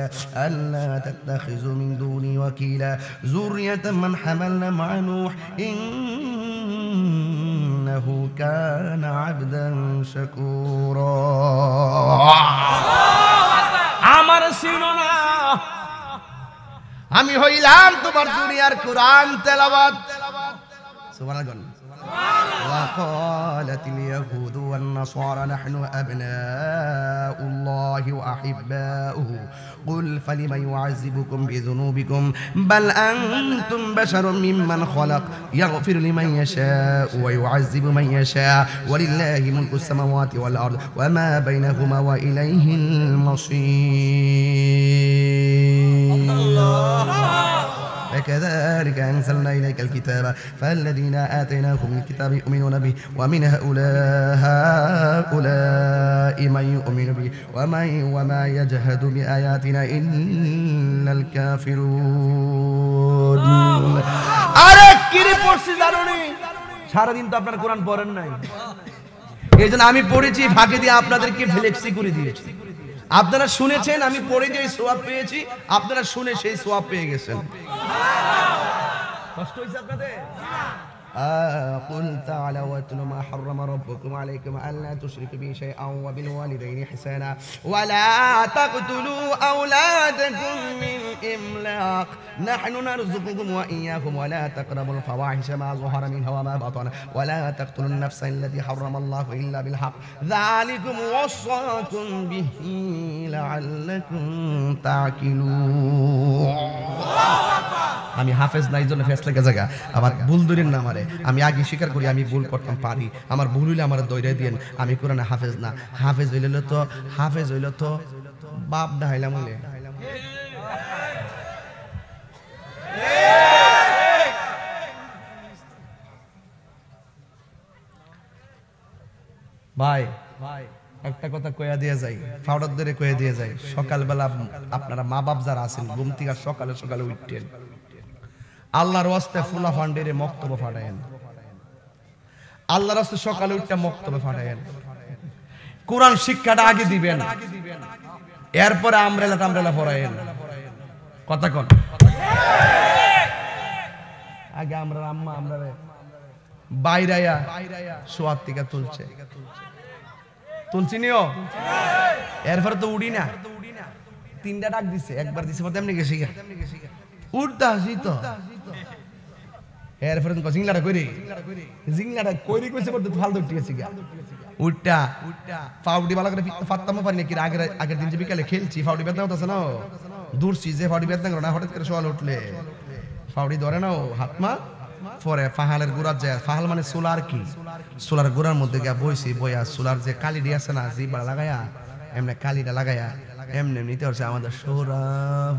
Speaker 1: আল্লা তাত্তাখিযু মিন দুনি ওয়াকিলা যুররিয়াতাম মান হামালনা মা নূহ ইন্নাহু কানা আবদান শাকুরা। আমার চিনো না, আমি হইলাম তোমার দুনিয়ার কোরআন তেলাওয়াত। সুবহানাল্লাহ। وقالت اليهود والنصارى نحن أبناء الله وأحباؤه قل فلم يعذبكم بذنوبكم بل أنتم بشر ممن خلق يغفر لمن يشاء ويعذب من يشاء ولله ملك السماوات والأرض وما بينهما وإليه المصير. كذلك أنزلنا إليك الكتاب فالذين آتيناهم الكتاب يؤمنون به ومن هؤلاء من يؤمن به وما يجهد بآياتنا إلا الكافرون. আরেক কি পড়ছি জানুনি, সারা দিন তো আপনার কোরআন পড়েন নাই, এইজন্য আমি পড়েছি ফাঁকে দিয়ে আপনাদেরকে ফ্লেক্সি করে দিয়েছি। আপনারা শুনেছেন, আমি পড়ে যে সওয়াব পেয়েছি, আপনারা শুনে সেই সওয়াব পেয়ে গেছেন। কষ্ট হইছে আপনাদের? قل تعالوا واتلوا ما حرم ربكم عليكم ألا تشركوا به شيئا وبالوالدين إحسانا ولا تقتلوا أولادكم من إملاق نحن نرزقكم وإياكم ولا تقربوا الفواحش ما ظهر منها وما بطن ولا تقتلوا النفس التي حرم الله إلا بالحق ذلكم وصاكم به لعلكم تعقلون. আমি হাফেজ নাই জন্য ফেসলে জায়গা আবার ভুল ধরেন না আমারে, আমি আগে স্বীকার করি আমি ভুল করতাম পারি, আমার ভুল হইলে আমার দইরে দিয়েন, আমি কোরআনে হাফেজ না। হাফেজ হইল তো বাপ ডাইলাম হইলে ভাই একটা কথা কইয়া দিয়ে যাই, ফাউডার ধরে কইয়া দিয়ে যাই, সকালবেলা আপনারা মা বাপ যারা আছেন ঘুম থেকে সকালে সকালে উঠতেন, আল্লাহর ওয়াস্তে ফুলা ফান্ডেরে মক্তব ফাটায়েন, আল্লাহর ওয়াস্তে সকালে উঠতে মক্তব ফাটায়েন, কোরআন শিক্ষাটা আগে দিবেন, এরপরে আমরেলা পড়ায়েন। কথা কোন আগে আমরা আম্মা আমরা বাইরায়া সোয়াত থেকে তুলছি নিও, এরপরে তো উড়ি না, তিনটা ডাক দিছে, একবার দিছে মতো এমনি গেছি উঠতে আসি তো, এরপরে জিংলাটা কইরি কইছে বলতে ফালতু উঠিয়েছি গা উঠটা ফাউডি বালা করে ফাত্তামো পারি নাকি আগের দিন যে বিকালে খেলছি ফাউডি বেদনা হতেছে না, দূরছি যে ফাউডি বেদনা করে না, হঠাৎ করে সকাল উঠলে ফাউডি ধরে না হাতমা পরে ফাহালের গোড়ার যায়, ফাহাল মানে সোলার, কি সোলার গোড়ার মধ্যে গিয়া বইছি, বইয়া সোলার যে কালিডি আছে না জিবা লাগাইয়া এমনি কালিটা লাগাইয়া এমনি নিতে হচ্ছে আমাদের সোরা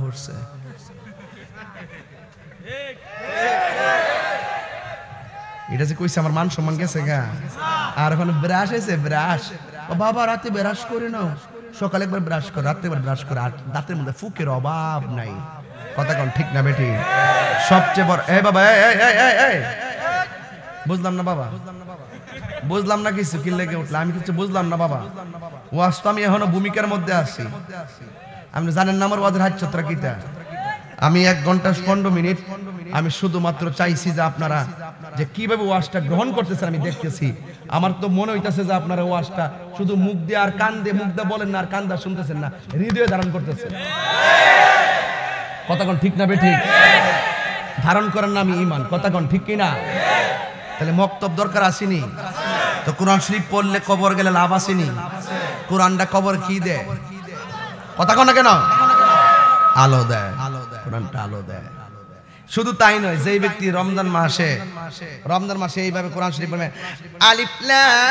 Speaker 1: হচ্ছে। এটা যে কইছে আমার মান সম্মান গেছে গা। আর এখন ব্রাশ আছে, ব্রাশ ও বাবা রাতে ব্রাশ করে নাও, সকালে একবার ব্রাশ করে, রাতে একবার ব্রাশ করে, আর দাঁতের মধ্যে ফুকের অভাব নাই। কথা কোন ঠিক না বেটি? সবচেয়ে বড় এই বাবা এই বুঝলাম না বাবা, বুঝলাম না কিছু, কি লেগে উঠলো আমি কিছু বুঝলাম না বাবা। ওয়াজ তো আমি এখনো ভূমিকার মধ্যে আছি, আপনি জানেন না আমার ওয়াজের হাইচ্ছত্রা কিটা। আমি 1 ঘন্টা 15 মিনিট আমি শুধুমাত্র চাইছি যে আপনারা যে কিভাবে ওয়াজটা গ্রহণ করতেছেন আমি দেখতেছি। আমার তো মনে হইতেছে যে আপনারা ওয়াজটা শুধু মুখ দিয়ে আর কান দিয়ে, মুখ দিয়ে বলেন না আর কান দিয়ে শুনতেছেন না, হৃদয়ে ধারণ করতেছেন। কথা কোন ঠিক না বে ঠিক? ধারণ করেন না আমি ঈমান। কথা কোন ঠিক কি না? তাহলে মক্তব দরকার আসেনি? তো কোরআন শরীফ পড়লে কবর গেলে লাভ আসেনি? কোরআনটা কবর কি দেয়? কথা কন না কেন? আলো দেয়। কোরআনটা আলো দেয়। শুধু তাই নয়, যেই ব্যক্তি রমজান মাসে এইভাবে কোরআন শরীফ পড়বে, আলিফ লাম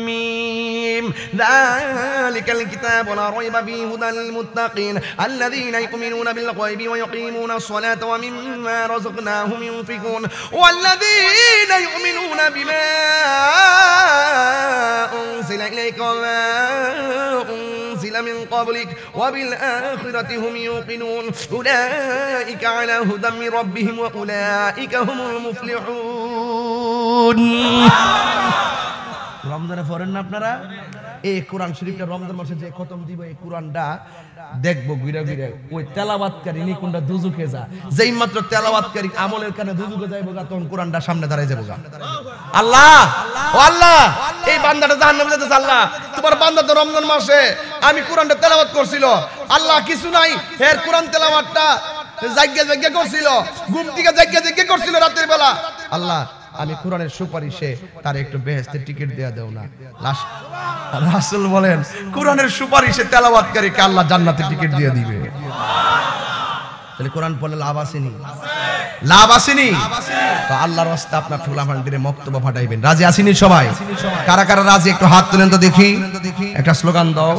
Speaker 1: মিম যালিকাল কিতাবু লা রাইবা ফীহি হুদাল লিল মুত্তাকিন আল্লাযীনা ইউমিনুনা বিল গায়বি ওয়া ইয়াকিমুনাস সালাতা ওয়া মিম্মা রাযাকনাহুম ইউনফিকুন ওয়াল্লাযীনা ইউমিনুনা বিমা উনজিলা ইলাইকা ওয়া من قبلك وبالآخرة هم يوقنون أولئك على هدى من ربهم وأولئك هم المفلحون রমজানে পড়েন না আপনারা? এই কোরআন শরীফটা রমজান মাসে যে খতম দিব, এই কোরআনটা দেখবো ঘুরে ঘুরে ওই তেলাওয়াতকারী নিকুনটা দুজুকে যা, যেই মাত্র তেলাওয়াতকারী আমলের কারণে দুজুকে যাইবো গা, তখন কোরআনটা সামনে দাঁড়ায় যাবো গা। আল্লাহ, ও আল্লাহ, এই বান্দাটা জাহান্নামে যেতেছে, আল্লাহ তোমার বান্দা তো রমজান মাসে আমি কোরআনটা তেলাওয়াত করছিল, আল্লাহ কিছু নাই এর কোরআন তেলাওয়াতটা জায়গা করছিল, ঘুম থেকে জায়গা করছিল রাতের বেলা, আল্লাহ আমি কোরআনের সুপারিশে তার একটু বেহেশতের টিকিট দেয়া দেও না। রাসূল বলেন কোরআনের সুপারিশে তেলাওয়াতকারীকে আল্লাহ জান্নাতের টিকিট দিয়ে দিবে। তাহলে কোরআন পড়লে লাভ আসেনি? লাভ আসেনি? তো আল্লাহর রাস্তায় আপনার ফুলা ফান্ডিরে মক্তব্য ফাটাইবেন। রাজি আসেনি সবাই? কারা কারা রাজি একটু হাত তুলেন তো দেখি, একটা স্লোগান দাও।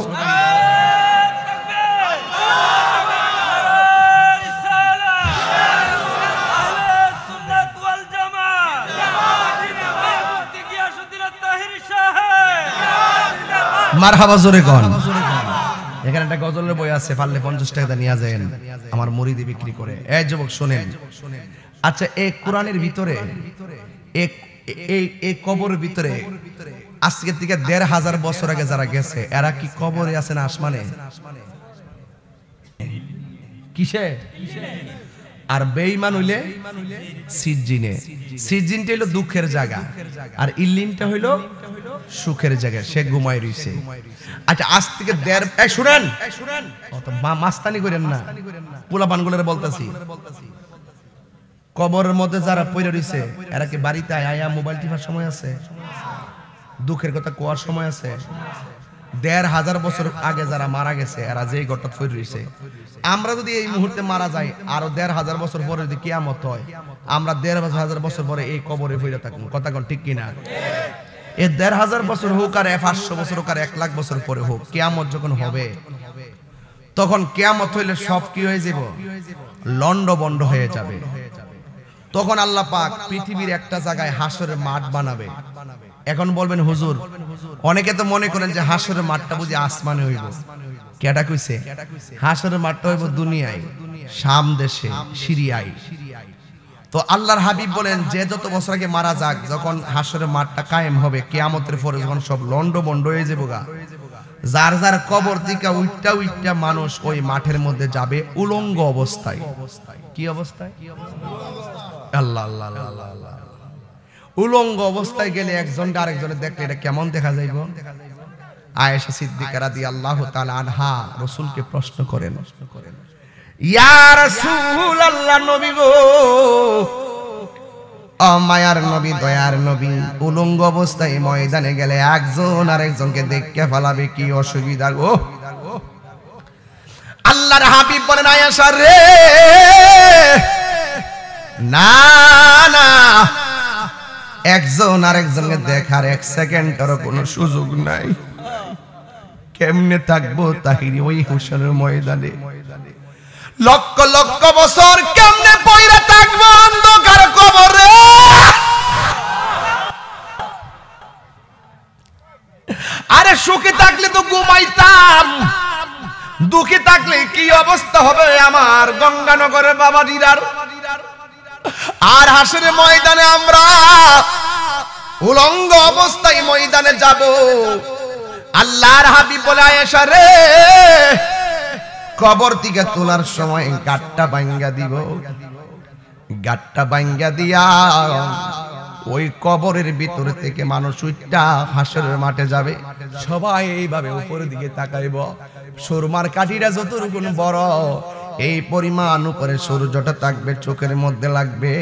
Speaker 1: মারহাবা জোরে কোন। এখানে একটা গজলের বই আছে, পারলে 50 টাকা নিয়ে যান, আমার মুরিদি বিক্রি করে। এই যুবক শুনেন, আচ্ছা এই কোরআনের ভিতরে এই কবরের ভিতরে আজকে থেকে ১৫০০ বছর আগে যারা গেছে এরা কি কবরে আছে না আসমানে? কিসে? আর বেঈমান হইলে সিজ্জিনে। সিজ্জিনটা হইলো দুঃখের জায়গা, আর ইল্লিনটা হইলো সুখের জায়গা, সে ঘুমায় রইছে। আচ্ছা আজ থেকে শুনেন, মাস্তানি করেন না, পোলা পানগুলোর বলতাছি, কবরের মধ্যে যারা পড়ে রইছে এরা কি বাড়িতে আয়া মোবাইল টিপার সময় আছে? দুঃখের কথা কোয়ার সময় আছে? ১৫০০ বছর আগে যারা মারা গেছে এরা যেই ঘরটা পড়ে রইছে, আমরা যদি এই মুহূর্তে মারা যাই আরো ১৫০০ বছর পরে যদি কিয়ামত হয়, আমরা ১৫০০ বছর পরে এই কবরে পড়ে থাকবো। কথা কোন ঠিক কিনা? এই ১৫০০ বছর হোক আর ৫০০ বছর হোক আর ১,০০,০০০ বছর পরে হোক, কিয়ামত যখন হবে তখন কিয়ামত হইলে সব কি হয়ে যাব? লন্ডভন্ড হয়ে যাবে। তখন আল্লাহ পাক পৃথিবীর একটা জায়গায় হাসরের মাঠ বানাবে। এখন বলবেন হুজুর, অনেকে তো মনে করেন যে হাসরের মাঠটা বুঝি আসমানে হইব। কেডা কইছে? হাসরের মাঠটা হইব দুনিয়ায়, শাম দেশে, সিরিয়ায়। তো আল্লাহর হাবিব বলেন যে যত বছর আগে মারা যাক, যখন হাসরের মাঠটা কায়েম হবে, কিয়ামতের পরে যখন সব লন্ডভন্ড হয়ে যাবে গা, যার যার কবর থেকে উইট্টা মানুষ ওই মাঠের মধ্যে যাবে উলঙ্গ অবস্থায়। কি অবস্থায়? আল্লাহ আল্লাহ আল্লাহ আল্লাহ। উলঙ্গ অবস্থায় গেলে একজনকে আরেকজনে দেখলে এটা কেমন দেখা যাইব? আয়েশা সিদ্দিকা রাদিয়াল্লাহু তাআলা আনহা রাসূলকে প্রশ্ন করেন, ইয়া রাসূলুল্লাহ, নবী গো, ও মায়ার নবী, দয়ার নবী, উলঙ্গ অবস্থায় ময়দানে গেলে একজন আরেকজনকে দেখতে ফেলাবে, কি অসুবিধা গো? আল্লাহর হাবিব বলেন, আয়েশা রে, না না, একজন আরেকজনকে দেখার 1 সেকেন্ডেরও কোনো সুযোগ নাই। কেমনে থাকবো তাহিরি ওই হাসরের ময়দানে? লক্ষ লক্ষ বছর কেমনে পয়রা থাকবো অন্ধকার কবরে? আরে সুখে থাকলে তো ঘুমাইতাম, দুঃখে থাকলে কি অবস্থা হবে আমার গঙ্গানগরের বাবাজিরার? আর হাসরের ময়দানে আমরা উলঙ্গ অবস্থায় ময়দানে যাব। আল্লাহর হাবিব বলে, আয়েশা রে, কবর থেকে তোলার সময় গাঁটটা ভাঙ্গা দিব, গাঁটটা ভাঙ্গা দিয়া ওই কবরের ভিতর থেকে মানুষ উঠটা হাসরের মাঠে যাবে। সবাই এইভাবে উপরের দিকে তাকাইব, সুরমার কাঠিটা যতটুকু বড় এই পরিমাণ উপরে সূর্যটা থাকবে, চোখের মধ্যে লাগবে।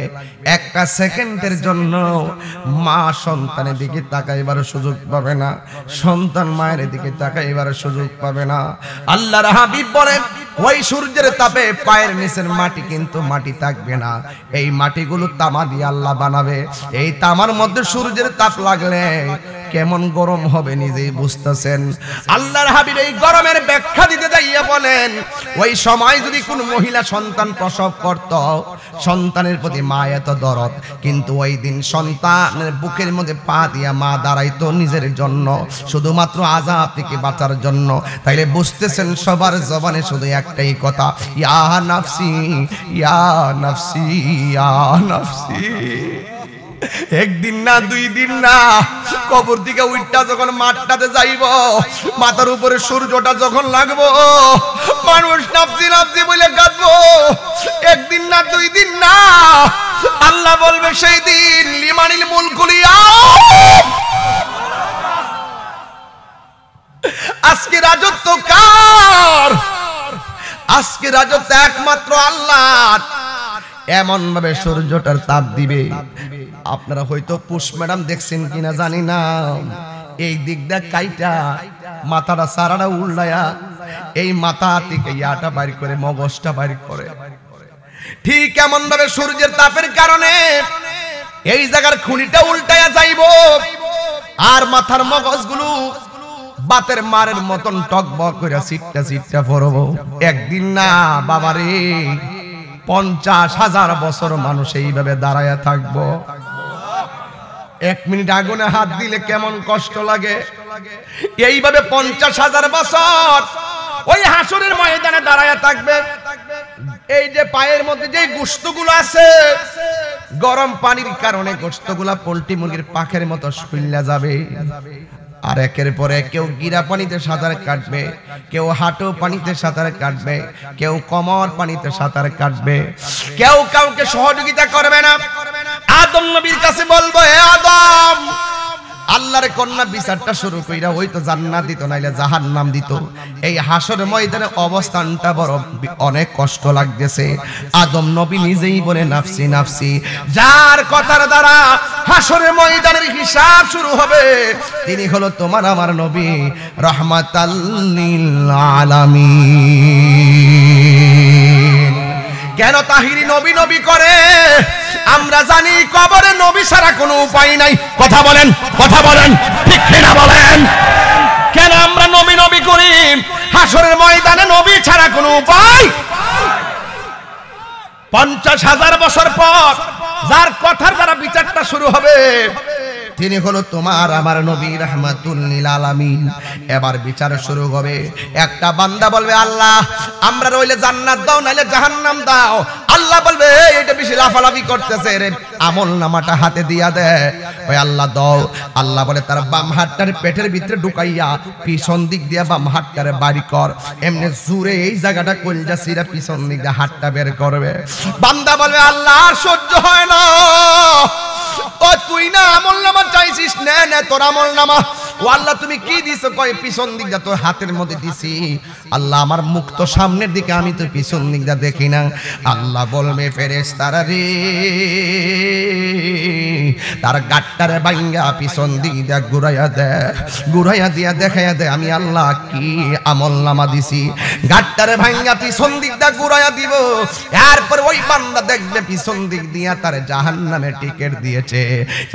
Speaker 1: একটা সেকেন্ডের জন্য মা সন্তানের দিকে তাকাইবার সুযোগ পাবে না, সন্তান মায়ের দিকে তাকাইবার সুযোগ পাবে না। আল্লাহর হাবিব বলেন ওই সূর্যের তাপে পায়ের নিচের মাটি কিন্তু মাটি থাকবে না। এই মাটিগুলো তামা দিয়ে আল্লাহ বানাবে। এই তামার মধ্যে সূর্যের তাপ লাগলে কেমন গরম হবে নিজেই বুঝতেছেন। আল্লাহর হাবিব এই গরমের ব্যাখ্যা দিতে যাইয়া বলেন ওই সময় যদি কোন মহিলা সন্তান প্রসব করত, সন্তানের প্রতি মা এত দরদ, কিন্তু ওই দিন সন্তানের বুকের মধ্যে পা দিয়া মা দাঁড়াইতো নিজের জন্য, শুধুমাত্র আযাব থেকে বাঁচার জন্য। তাইলে বুঝতেছেন সবার জবানে শুধু একটাই কথা, ইয়া নাফসি ইয়া নাফসি ইয়া নাফসি। একদিন না, দুই দিন না, কবর থেকে উঠটা যখন মাঠটাতে যাইব, মাথার উপরে সূর্যটা যখন লাগবো, মানুষ নাফসি নাফসি বলে কাঁদবো। একদিন না, দুই দিন না, আল্লাহ বলবে সেই দিন লিমানিল মুলকুল ইয়াউম, আজকে রাজত্ব কার? আজকে রাজত্ব একমাত্র আল্লাহর। এমন ভাবে সূর্যটার তাপ দিবে। আপনারা হয়তো পুষ ম্যাডাম দেখছেন কিনা জানি না, এই দিকটা কাইটা মাথাটা সারাটা উল্লায়া এই মাথা থেকে ইয়াটা বাইর করে, মগজটা বাইর করে। ঠিক এমন ভাবে সূর্যের তাপের কারণে এই জায়গার খুনিটা উল্টায়া যাইব, আর মাথার মগজগুলো বাতের মারের মতন টকবক করে সিটটা সিটটা পড়ব। একদিন না বাবারে, 50,000 বছর মানুষ এইভাবে দাঁড়ায়া থাকবো। 1 মিনিট আগুনে হাত দিলে কেমন কষ্ট লাগে, এইভাবে 50,000 বছর ওই হাসরের ময়দানে দাঁড়ায়া থাকবে। এই যে পায়ের মধ্যে যে গোশতগুলো আছে, গরম পানির কারণে গোশতগুলা পোল্ট্রি মুরগির পাখের মতো শুইলা যাবে। আর একের পরে কেউ গিরা পানিতে সাঁতার কাটবে, কেউ হাঁটু পানিতে সাঁতার কাটবে, কেউ কোমর পানিতে সাঁতার কাটবে, কেউ কাউকে সহযোগিতা করবে না। আদম নবীর কাছে বলবো, হে আদম, আল্লাহর কন্যা বিচারটা শুরু কইরা হয়তো জান্নাত দিত, নাইলে জাহান্নাম দিত। এই হাসরের ময়দানে অবস্থানটা বড় অনেক কষ্ট লাগতেছে। আদম নবী নিজেই বলে নাফসি নাফসি। যার কথার দ্বারা হাসরের ময়দানের হিসাব শুরু হবে তিনি হলো তোমার আমার নবী রাহমাতাল লিল আলামিন। কেন তাহিরি নবী নবী করে? আমরা জানি কবরে নবী ছাড়া কোনো উপায় নাই। কথা বলেন, কথা বলেন, ঠিক কিনা বলেন? কেন আমরা নবী নবী করি? হাসরের ময়দানে নবী ছাড়া কোনো উপায়। 50,000 বছর পর যার কথার দ্বারা বিচারটা শুরু হবে তিনি হলো তোমার আমার নবী রাহমাতুল লিল আলামিন। এবার বিচার শুরু হবে। একটা বান্দা বলবে, আল্লাহ আমরা রইলে জান্নাত দাও, নাইলে জাহান্নাম দাও। আল্লাহ বলবে, এটা বেশি লাফালাফি করতেছে রে, আমল নামাটা হাতে দিয়া দে। ওই আল্লাহ দাও। আল্লাহ বলে তার বাম হাতটার পেটের ভিতরে ঢুকাইয়া পিছন দিক দিয়া বাম হাতটারে বাড়ি কর। এমনি জুরে এই জায়গাটা কলজা সিরা পিছন দিক দিয়ে হাতটা বের করবে। বান্দা বলবে, আল্লাহ সহ্য হয় না, ও তুই না আমল নামা চাইছিস, নে নে তোর আমল নামা। ও আল্লাহ তুমি কি দিছো? কয় পিছন দিক দিয়ে তোর হাতের মধ্যে দিছি। আল্লাহ আমার মুখ তো সামনের দিকে, আমি তো পিছন দিক দিয়ে দেখি না। আল্লাহ বলবে, ফেরেশতারা রে, তার গাটটারে ভাঙ্গা পিছন দিক দিয়ে ঘুরাইয়া দে, ঘুরাইয়া দিয়া দেখাইয়া দে আমি আল্লাহ কি আমল নামা দিছি। গাটটারে ভাঙ্গা পিছন দিক দিয়ে ঘুরাইয়া দিব। এরপর ওই বান্দা দেখবে পিছন দিক দিয়া তার জাহান্নামে টিকেট দিয়েছে।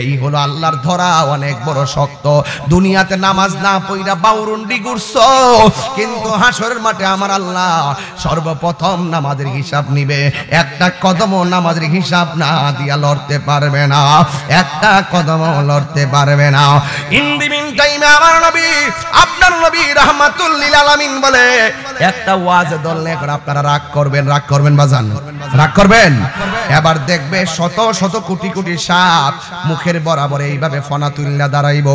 Speaker 1: এই হলো আল্লাহর ধরা অনেক বড় শক্ত। দুনিয়াতে নামাজ না পইরা বাউরুন্ডি ঘুরছো, কিন্তু হাসরের মাঠে আমার আল্লাহ সর্বপ্রথম নামাজের হিসাব নিবে। একটা কদমও নামাজের হিসাব না দিয়া লড়তে পারবে না, একটা কদমও লড়তে পারবে না। ইন দি মিন টাইমে আমার নবী, আপনার নবী রাহমাতুল লিল আলামিন বলে, একটা ওয়াজে দললে করে আপনারা রাগ করবেন, রাগ করবেন বাজান, রাগ করবেন। এবার দেখবে শত শত কোটি কোটি সাপ মুখের বরাবর এইভাবে ফনা তুল্লা দাঁড়াইব।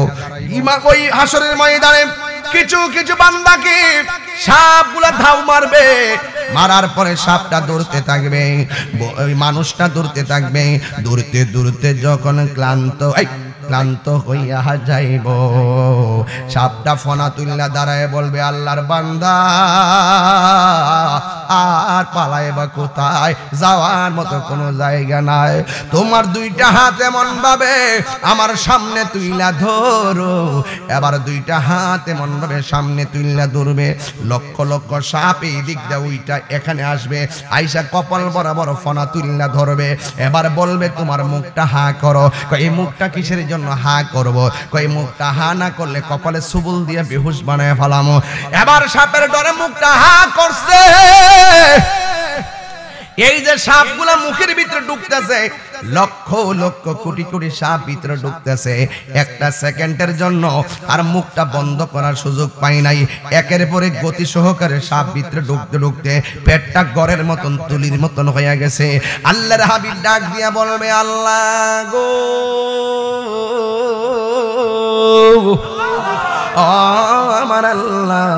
Speaker 1: ওই হাসরের ময়দানে কিছু কিছু বান্দাকে সাপগুলা ধাও মারবে, মারার পরে সাপটা দৌড়তে থাকবে, ওই মানুষটা দৌড়তে থাকবে। দৌড়তে দৌড়তে যখন ক্লান্ত, ক্লান্ত হইয়া যাইব। সাপটা ফনা তুল্লা দাঁড়ায় বলবে আল্লাহর বান্দা আর পালাইবা কোথায়, যাওয়ার মতো কোনো জায়গা নাই। তোমার দুইটা হাত এমন ভাবে আমার সামনে তুইলা ধরো, এবার দুইটা হাত এমন ভাবে সামনে তুইলা ধরবে, লক্ষ লক্ষ সাপ এই দিক দিয়ে ওইটা এখানে আসবে, আইসা কপাল বরাবর ফনা তুইলা ধরবে। এবার বলবে তোমার মুখটা হা করো। এই মুখটা কিসের জন্য হা করব? এই মুখটা হা না করলে কপালে সুবুল দিয়ে বেহুশ বানায় ফেলামো। এবার সাপের ডরে মুখটা হা করছে। এই যে সাপগুলা মুখের ভিতরে ঢুকতেছে, লক্ষ লক্ষ কোটি কোটি সাপ ভিতরে ঢুকতেছে, একটা সেকেন্ডের জন্য আর মুখটা বন্ধ করার সুযোগ পাই নাই। একের পরে গতি সহকারে সাপ ভিতরে ঢুকতে ঢুকতে পেটটা গড়ের মতন তুলির মতন হয়ে গেছে। আল্লাহর হাবিব ডাক দিয়া বলবে আল্লাহ গো, আমার আল্লাহ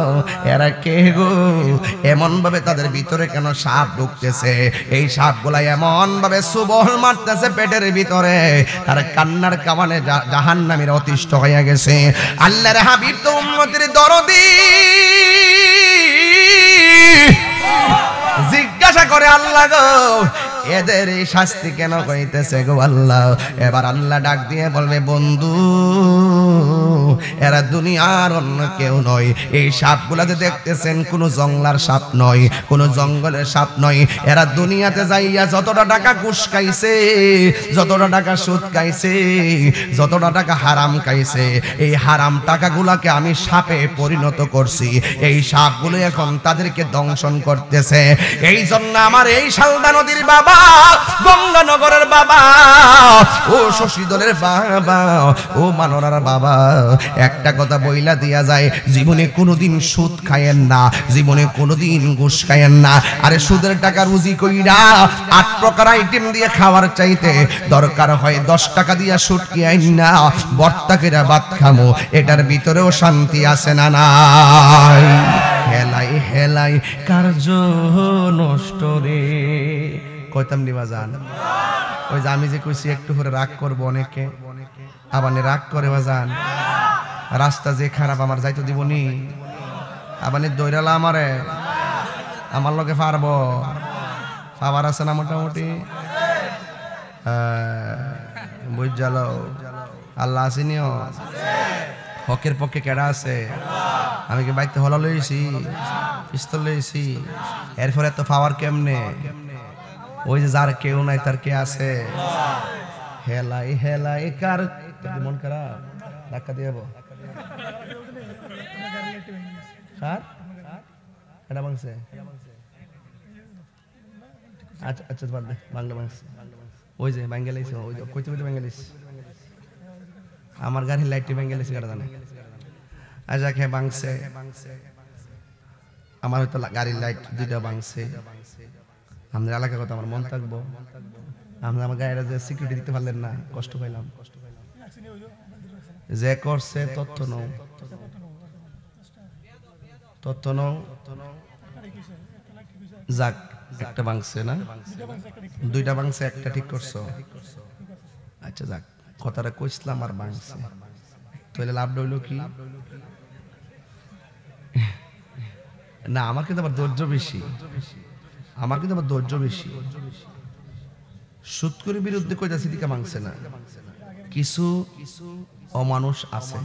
Speaker 1: এরা কে গো? এমন ভাবে তাদের ভিতরে কেন সাপ ঢুকতেছে? এই সাপগুলা এমন ভাবে সুবল মারতেছে পেটের ভিতরে, তার কান্নার কামানে জাহান্নামীর অতিষ্ঠ হয়ে গেছে। আল্লাহর হাবিব তো উম্মতের দরদি, জিজ্ঞাসা করে আল্লাহ গো এদের এই শাস্তি কেন কইতেছে গো আল্লাহ? এবার আল্লাহ ডাক দিয়ে বলবে বন্ধু এরা দুনিয়ার অন্য কেউ নয়। এই সাপগুলা যে দেখতেছেন কোনো জঙ্গলার সাপ নয়, কোনো জঙ্গলের সাপ নয়। এরা দুনিয়াতে যাইয়া যতটা টাকা ঘুষ খাইছে, যতটা টাকা সুদ খাইছে, যতটা টাকা হারাম খাইছে, এই হারাম টাকাগুলাকে আমি সাপে পরিণত করছি। এই সাপগুলো এখন তাদেরকে দংশন করতেছে। এই জন্য আমার এই শালদা নদীর বাবা, গঙ্গানগরের বাবা, ও শশীদলের বাবা, ও মানরার বাবা, একটা কথা বইলা দিয়া যায়, জীবনে কোনোদিন সুদ খায়েন না, জীবনে কোনোদিন ঘুষ খায়েন না। আরে সুদের টাকা রুজি কইরা 8 প্রকার আইটেম দিয়ে খাওয়ার চাইতে দরকার হয় 10 টাকা দিয়া সুদ কি আইন না বর্তাকেরা ভাত খামো, এটার ভিতরেও শান্তি আছে না নাই? হেলাই হেলাই কার্য নষ্ট রে, কইতাম নিবা জান। ওই যে আমি যে কইছি একটু পরে রাগ করবো অনেকে, আবার রাগ করে বাজান। রাস্তা যে খারাপ আমার যাইতে দিবনি, আবার দৈরালা আমারে, আমার লগে পারবো, পাবার আছে না মোটামুটি? বুঝালো আল্লাহ আসেনিও, হকের পক্ষে কেডা আছে? আমি কি বাইতে হলা লইছি, পিস্তল লইছি, এরপরে এত পাওয়ার কেমনে? ওই যে যার কেউ নাই তার কে আছে? হেলাই হেলাই কার মন খারাপ, ধাক্কা দিয়ে যাবো। আচ্ছা আচ্ছা বাংলা ভাঙছে, ওই যে বাঙ্গালিছে, ওই যে কইতে কইতে বাঙ্গালিস, আমার গাড়ির লাইটটি বাঙ্গালিছে কাটা জানে। আচ্ছা খেয়ে ভাঙছে, আমার হয়তো গাড়ির লাইট দুইটা ভাঙছে। আমাদের এলাকার কথা আমার মন থাকবো, আমরা আমার গাড়িটা যে সিকিউরিটি দিতে পারলেন না, কষ্ট পাইলাম। যে করছে তথ্য নাও, তথ্য নাও। যাক একটা ভাঙছে না, দুইটা ভাঙছে, একটা ঠিক করছো। আচ্ছা যাক, কথাটা কইছিলাম আর ভাঙছে, তাহলে লাভ হইল কি? না আমার কিন্তু আবার ধৈর্য বেশি, আমার কিন্তু আবার ধৈর্য বেশি। সুৎকুর বিরুদ্ধে কইতাছি দিকে ভাঙছে না, কিছু অমানুষ আছে,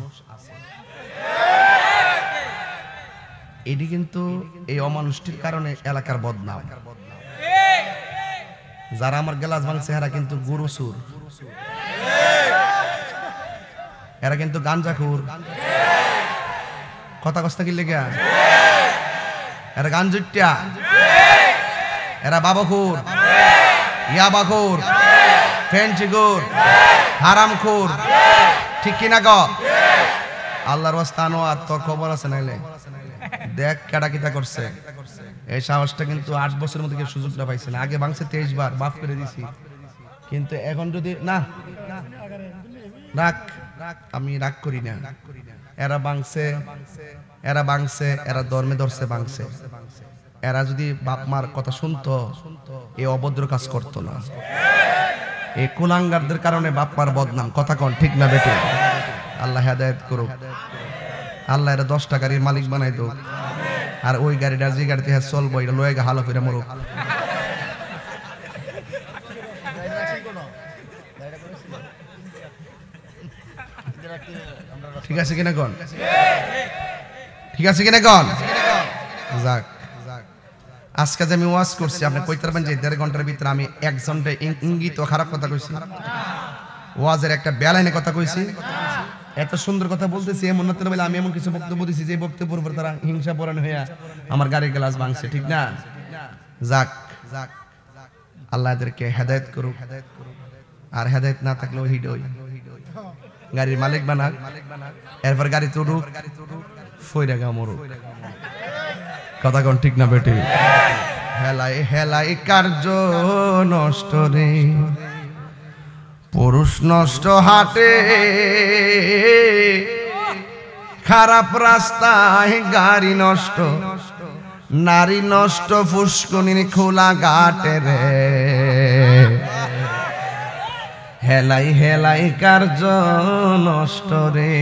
Speaker 1: এটি কিন্তু এই অমানুষটির কারণে এলাকার বদনাম। যারা আমার গ্লাস ভাঙছে এরা কিন্তু গুরুসুর, এরা কিন্তু গাঞ্জাখুর। কথা কস্তা কি লেগা? এরা গাঞ্জুটিয়া, এরা বাবাখুর, ইয়াবাখুর, ফেন্সিখুর, হারামখুর, ঠিক কিনা গ? আল্লাহর ওয়াস্তানো আর তোর খবর আছে নাইলে দেখ কেডা কিটা করছে। এই সাহসটা কিন্তু 8 বছরের মধ্যে কেউ সুযোগটা পাইছে না। আগে ভাঙছে 23 বার, মাফ করে দিছি, কিন্তু এখন যদি না রাখ, আমি রাগ করি না। এরা ভাঙছে, এরা ভাঙছে, এরা ধর্মে ধরছে ভাঙছে। এরা যদি বাপ মার কথা শুনতো এই অভদ্র কাজ করতো না, এই কুলাঙ্গারদের কারণে বাপ্পার বদনাম, কথা কন ঠিক না বেটে? আল্লাহ হেদায়েত করুক, আল্লাহ এর 10টা গাড়ির মালিক বানাই দো, আর ওই গাড়িটা যে গাড়িতে চলবো এটা লয়ে হালো ফিরে মরুক। ঠিক আছে কিনা কন? ঠিক আছে কিনা কন? যাক, আজকে যে আমি ওয়াজ করছি আপনি কইতে পারবেন যে 1.5 ঘন্টার ভিতরে আমি একজনটা ইঙ্গিত খারাপ কথা কইছি? ওয়াজের একটা বেলাইনে কথা কইছি? এত সুন্দর কথা বলতেছি এমন না বলে আমি এমন কিছু বক্তব্য দিছি যে বক্তব্যের উপর তারা হিংসা পরায়ণ হইয়া আমার গাড়ির গ্লাস ভাঙছে, ঠিক না? যাক, আল্লাহ এদেরকে হেদায়েত করুক, আর হেদায়েত না থাকলে ওই গাড়ির মালিক বানাক, এরপর গাড়ি তুড়ুক, ফইরা গা মরুক, কথা কোন ঠিক না বেটি? হেলাই হেলাই কার্য নষ্ট রে, পুরুষ নষ্ট হাটে, খারাপ রাস্তায় গাড়ি নষ্ট, নারী নষ্ট ফুসকুনির খোলা ঘাটে রে, হেলাই হেলাই কার্য নষ্ট রে,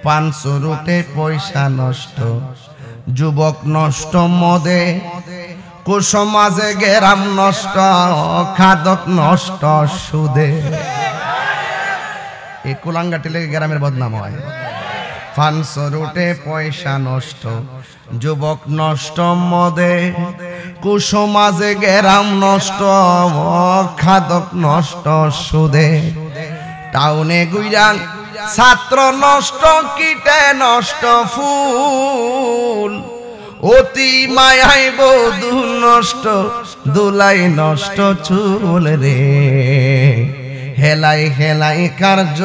Speaker 1: 500 রুটে পয়সা নষ্ট, যুবক নষ্ট মদে, কুসমাজে গেরাম নষ্ট, খাদক নষ্ট সুদে। এই কুলাঙ্গাটি লেগে গ্রামের বদনাম হয়। 500 রুটে পয়সা নষ্ট, যুবক নষ্ট মদে, কুসমাজে গেরাম নষ্ট, খাদক নষ্ট সুদে। টাউনে গুইরাং ছাত্র নষ্ট, কীটে নষ্ট ফুল, অতি মায়াই বধূ নষ্ট, দুলাই নষ্ট চুল রে, হেলাই হেলাই কার্য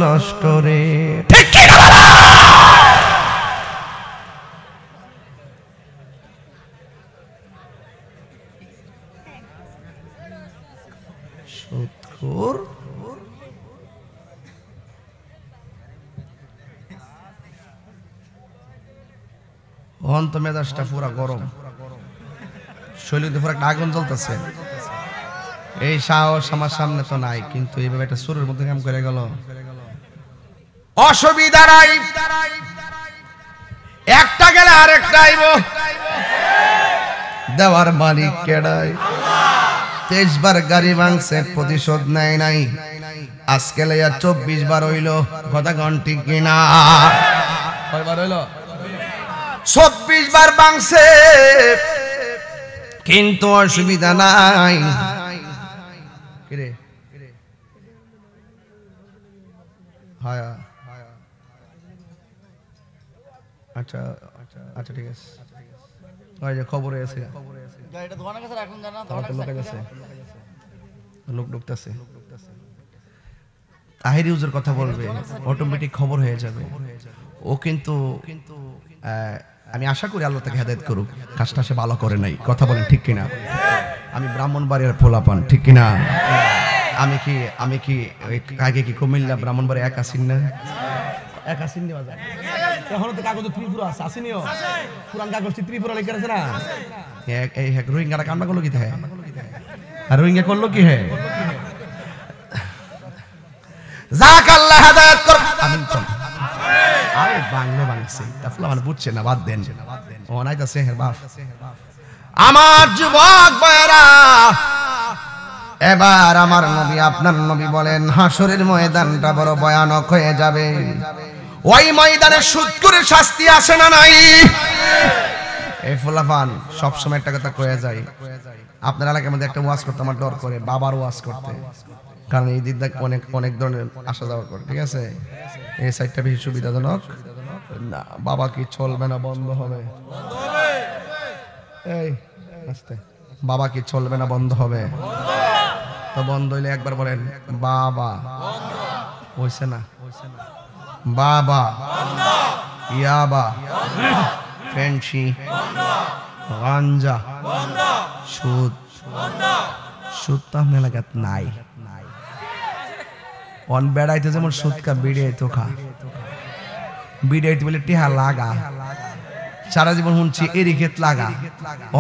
Speaker 1: নষ্ট রে। সুদখোর অন্ত মেজাজটা পুরা গরম, শৈলীতে পুরো একটা আগুন জ্বলতেছে। এই সাহস আমার সামনে তো নাই, কিন্তু এইভাবে একটা সুরের মধ্যে কাম করে গেল। অসুবিধা নাই, একটা গেলে আরেকটা আইব, দেওয়ার মালিক কেডাই? 23 বার গাড়ি ভাঙছে, প্রতিশোধ নেয় নাই, আজকে লইয়া 24 বার হইল, কথা কোন ঠিক কিনা? কয়বার হইল? 24 বার ভাঙছে, কিন্তু অসুবিধা নাই। কিরে হায়া, আচ্ছা আচ্ছা ঠিক আছে, ওই যে খবরে আছে গাড়িটা ধোয়ানো গেছে, এখন জানা ধোয়ানো গেছে, লোক ঢুকতেছে। তাহির ইউজের কথা বলবে, অটোমেটিক খবর হয়ে যাবে। ও কিন্তু আমি আশা করি আল্লাহ তাকে হেদায়েত করুক, কাজটা সে ভালো করে নাই, কথা বলেন ঠিক কিনা? আমি ব্রাহ্মণবাড়িয়ার পোলাপান, ঠিক কিনা? আমি কি আগে কি কুমিল্লা ব্রাহ্মণবাড়ি এক আসিন না? এক আসিন নেওয়া যায় এখন তো কাগজ ত্রিপুরা আছে, আসেনিও পুরান কাগজ ত্রিপুরা লেখা আছে না? এই রোহিঙ্গারা কান্না করলো কি? আর রোহিঙ্গা করলো কি? হ্যাঁ, যাক আল্লাহ হেদায়েত করুক, আমিন। আরে বাংলা বাংছে তাফলা মানে বুঝছে না, বাদ দেন। ও নাইতাছে হের বাপ। আমার যুবক ভাইরা, এবার আমার নবী আপনার নবী বলেন, হাসরের ময়দানটা বড় ভয়ানক হয়ে যাবে। ওই ময়দানে সুদখোরের শাস্তি আসে না নাই? এই ফুলাফান সবসময় একটা কথা কয়ে যায়, আপনার এলাকার মধ্যে একটা ওয়াজ করতে আমার ডর করে, বাবার ওয়াজ করতে, কারণ এই দিক অনেক ধরনের আসা যাওয়া করে, ঠিক আছে? এই সাইডটা বেশি সুবিধাজনক না। বাবা কি চলবে না বন্ধ হবে? এই আস্তে, বাবা কি চলবে না বন্ধ হবে? তো বন্ধ হইলে একবার বলেন বাবা, হইছে না? বাবা, ইয়াবা, ফেন্সি, গাঞ্জা, সুদ, সুদ তো আপনার এলাকাত নাই। অন বেড়াইতে যেমন সুদ কা বিড়াইতো খা, বিড়াইতে বলে টেহা লাগা, সারা জীবন শুনছি এরি ক্ষেত লাগা,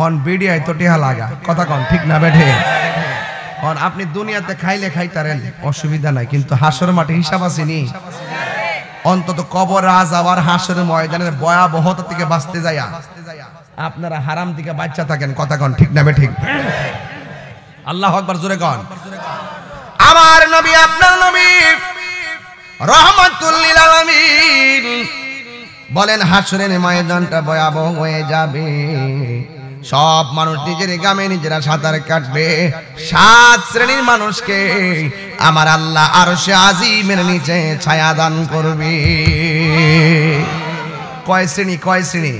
Speaker 1: অন বিড়াইতো টেহা লাগা, কথা কন ঠিক না বেঠে? আর আপনি দুনিয়াতে খাইলে খাইতারেন অসুবিধা নাই, কিন্তু হাসর মাঠে হিসাব আসেনি। অন্তত কবর আযাব আর হাসরের ময়দানের ভয়াবহতা থেকে বাঁচতে যায়া আপনারা হারাম থেকে বাচ্চা থাকেন। কথা কন ঠিক না ঠিক? আল্লাহু আকবার, জোরে কন। আমার নবী, আপনার নবী রাহমাতুল লিল আলামিন বলেন হাসরের ময়দানটা ভয়াবহ হয়ে যাবে। সব মানুষ নিজের গ্রামে নিজেরা সাঁতার কাটবে। 7 শ্রেণীর মানুষকে আমার আল্লাহ আরশে আজিমের নিচে ছায়া দান করবে। কয় শ্রেণী? কয় শ্রেণী?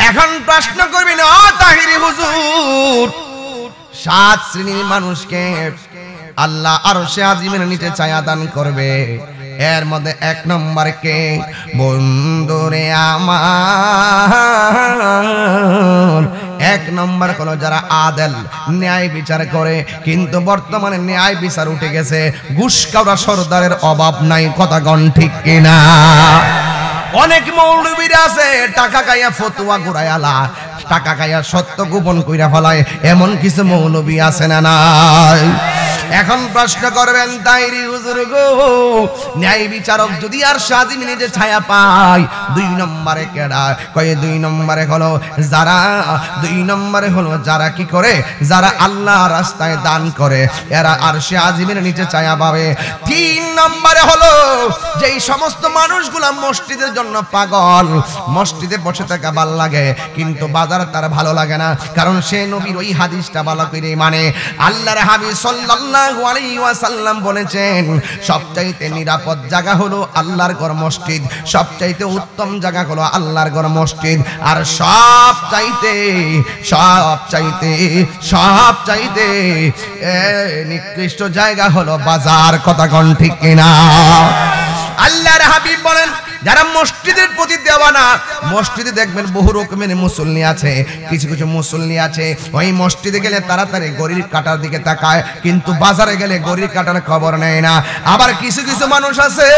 Speaker 1: এখন প্রশ্ন করবেন, ও তাহিরি হুজুর, 7 শ্রেণীর মানুষকে আল্লাহ আরশে আজিমের নিচে ছায়া দান করবে, এর মধ্যে 1 নম্বর কে? বন্ধুরে আমার 1 নম্বর হলো যারা আদেল, ন্যায় বিচার করে। কিন্তু বর্তমানে ন্যায় বিচার উঠে গেছে, ঘুষ খাওয়া সরদারের অভাব নাই। কথা গণ ঠিক কিনা? অনেক মৌলবীরা আছে টাকা খাইয়া ফতুয়া ঘুরাইয়ালা, টাকা খাইয়া সত্য গোপন কইরা ফেলায়, এমন কিছু মৌলবী আছে না নাই? এখন প্রশ্ন করবেন, তাইরি হুজুর গো, ন্যায় বিচারক যদি আর সাজিম নিজে ছায়া পায়, 2 নম্বরে কেডা? কয় 2 নম্বরে হলো যারা, 2 নম্বরে হলো যারা কি করে? যারা আল্লাহ রাস্তায় দান করে, এরা আর সে আজিমের নিচে ছায়া পাবে। 3 নম্বরে হলো যেই সমস্ত মানুষগুলা মসজিদের জন্য পাগল, মসজিদে বসে থাকা ভালো লাগে কিন্তু বাজার তার ভালো লাগে না, কারণ সে নবীর ওই হাদিসটা ভালো করে মানে। আল্লাহর হাবিব সাল্লাল্লাহু আলাইহি ওয়াসাল্লাম বলেছেন, সবচাইতে নিরাপদ জায়গা হলো আল্লাহর ঘর মসজিদ, সবচাইতে উত্তম জায়গা হলো আল্লাহর ঘর মসজিদ, আর সবচাইতে নিকৃষ্ট জায়গা হলো বাজার। কথা কোন ঠিক কিনা? আল্লাহর হাবিব বলেন, যারা মসজিদের প্রতি দেওয়ানা, মসজিদে দেখবেন বহু রকমের মুসল্লি আছে, কিছু কিছু মুসল্লি আছে ওই মসজিদে গেলে তাড়াতাড়ি ঘড়ির কাঁটার দিকে তাকায়, কিন্তু বাজারে গেলে ঘড়ির কাঁটার খবর নেয় না। আবার কিছু কিছু মানুষ আছে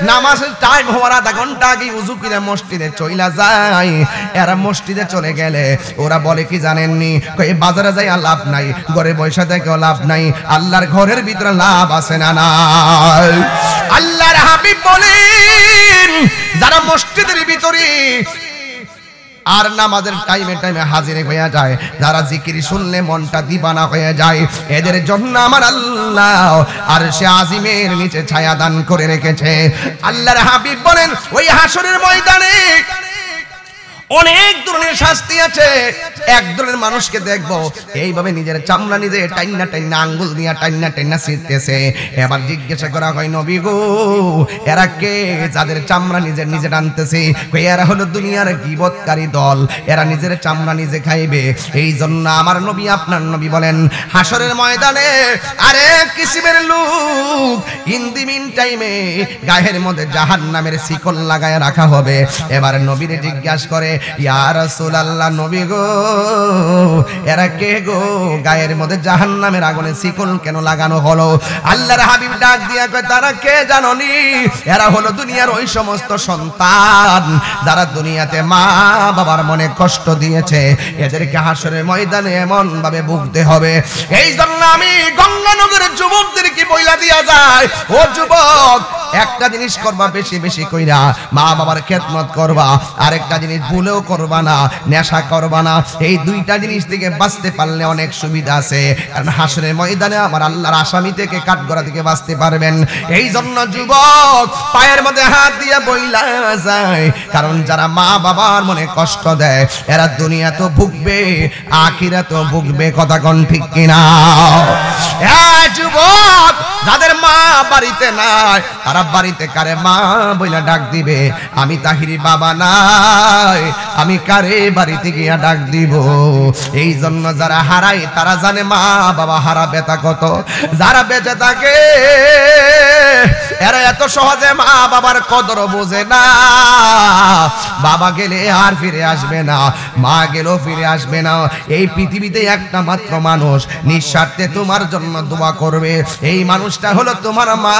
Speaker 1: নামাজের টাইম হওয়ার আধা ঘন্টা আগে উযু করে মসজিদে চইলা যায়। এরা মসজিদে চলে গেলে ওরা বলে কি জানেননি? কই বাজারে যাই লাভ নাই, ঘরে বসে থেকেও লাভ নাই, আল্লাহর ঘরের ভিতরে লাভ আছে না নাই? আল্লাহর হাবিব বলেন, যারা মসজিদের ভিতরে আর নামাজের টাইমে টাইমে হাজির হয়ে যায়, যারা জিকির শুনলে মনটা দিবানা হয়ে যায়, এদের জন্য আমার আল্লাহ আরশে আজিমের নিচে ছায়া দান করে রেখেছে। আল্লাহর হাবিব বলেন, ওই হাসরের ময়দানে অনেক ধরনের শাস্তি আছে। এক ধরনের মানুষকে দেখবো এইভাবে নিজের চামড়া নিজে টাইনা টাইনা আঙ্গুল দিয়া টাইনা টাইনা ছিঁড়তেছে। এবার জিজ্ঞাসা করা হয়, নবী গো, এরা কে যাদের চামড়া নিজের নিজে টানতেছে? এরা হলো দুনিয়ার গীবতকারী দল, এরা নিজের চামড়া নিজে খাইবে। এই জন্য আমার নবী, আপনার নবী বলেন, হাসরের ময়দানে আরেক কিসিমের লোক ইন দি মিন টাইমে গায়ের মধ্যে জাহান্নামের শিকল লাগায় রাখা হবে। এবার নবীরে জিজ্ঞাসা করে, ইয়া রাসূলুল্লাহ, নবী গো, এরা কে গো? গায়ের মধ্যে জাহান্নামের আগুনে শিকল কেন লাগানো হলো? আল্লাহর হাবিব ডাক দিয়া কয়, তারা কে জানোনি? এরা হলো দুনিয়ার ওই সমস্ত সন্তান যারা দুনিয়াতে মা বাবার মনে কষ্ট দিয়েছে, এদেরকে হাসরের ময়দানে এমন ভাবে ভুগতে হবে। এই জন্য আমি গঙ্গানগরের যুবকদেরকে বইলা দিয়া যায়, ও যুবক, একটা জিনিস করবা বেশি বেশি কইরা, মা বাবার খেদমত করবা, আরেকটা জিনিস ভুলেও করবা না, নেশা করবা না। এই 2টা জিনিস থেকে বাঁচতে পারলে অনেক সুবিধা আছে, কারণ হাসরের ময়দানে আমার আল্লাহর আসামি থেকে কাঠগড়া থেকে বাঁচতে পারবেন। এই জন্য যুবক পায়ের মধ্যে হাত দিয়ে বইলা যায়, কারণ যারা মা বাবার মনে কষ্ট দেয় এরা দুনিয়া তো ভুগবে, আখিরাত তো ভুগবে। কথা কোন ঠিক কিনা? যুবক যাদের মা বাড়িতে নাই, তারা বাড়িতে কারে মা বইলা ডাক দিবে? আমি তাহিরি বাবা নাই, আমি কারে বাড়িতে গিয়া ডাক দিব? এই জন্য যারা হারায় তারা জানে মা বাবা হারা ব্যথা কত। যারা বেঁচে থাকে এরা এত সহজে মা বাবার কদর বোঝে না। বাবা গেলে আর ফিরে আসবে না, মা গেলেও ফিরে আসবে না। এই পৃথিবীতে একটা মাত্র মানুষ নিঃস্বার্থে তোমার জন্য দোয়া করবে, এই মানুষটা হলো তোমার মা,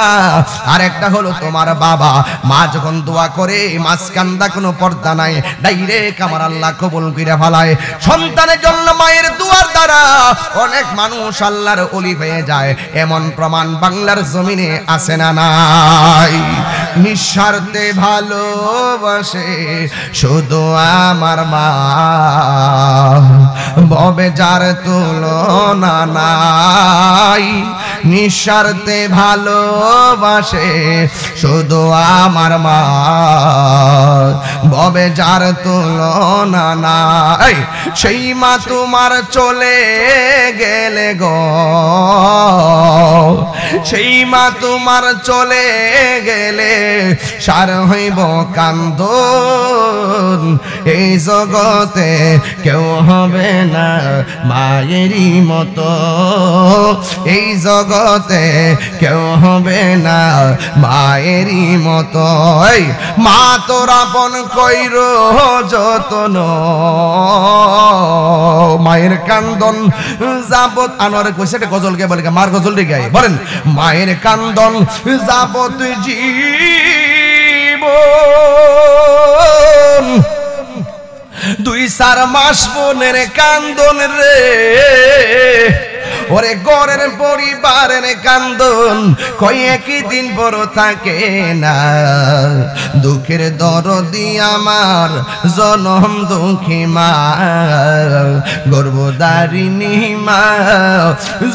Speaker 1: আর একটা হলো তোমার বাবা। মা যখন দোয়া করে মাঝখানটা কোনো পর্দা নাই, ডাইরেক্ট আমার আল্লাহ কবুল করে ফেলায়। সন্তানের জন্য মায়ের দুয়ার দ্বারা অনেক মানুষ আল্লাহর ওলি হয়ে যায়, এমন প্রমাণ বাংলার জমিনে আছে না নাই? নিঃস্বার্থে ভালোবাসে শুধু আমার মা, ভবে যার তুলনা নাই। নিঃস্বার্থে ভালোবাসে শুধু আমার মা, ভবে যার তুলনা নাই। সেই মা তোমার চলে গেলে গো, সেই মা তোমার চলে গেলে সার হইব কান্দন। এই জগতে কেউ হবে না মায়েরই মতো, এই জগতে কেউ হবে না মায়েরই মতো। মা তোর আপন কইর যতন, মায়ের কান্দন যাবত। আনোয়ার কইছে এটা গজলকে বলে, মার গজলটি গায় বলেন, মায়ের কান্দন যাবত জীবন, 2-4 মাস বোনের কান্দন রে, ওরে গরের পরিবারের কান্দন কয়েকই দিন বড় থাকে না। দুঃখের দরদি আমার জনম দুঃখী মা, গর্ভধারিণী মা,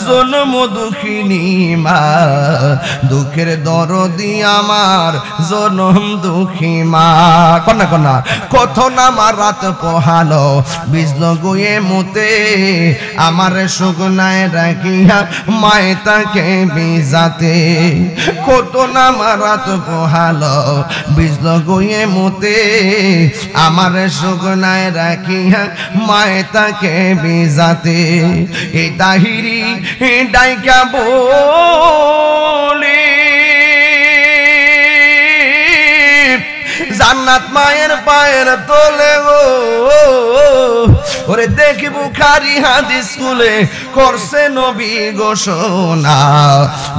Speaker 1: জনম দুঃখিনী মা। দুঃখের দরদি আমার জনম দুঃখী মা। কন্যা কন্যা কত নামার রাত পোহালো বিষ্ণু গুয়ে মুতে, আমার সুগনায় রাখিয়া মায়ে তাকে বিজাতে। কত নামার রাত পোহালো বিষ্ণু গুয়ে মুতে, আমার সুগনায় রাখিয়া মায়ে তাকে বিজাতে। এই তাহিরি ডাইকা বলে জান্নাত মায়ের পায়ের তোলে গো, ওরে দেখি বুখারী হাদিস স্কুলে করছে নবী ঘোষণা।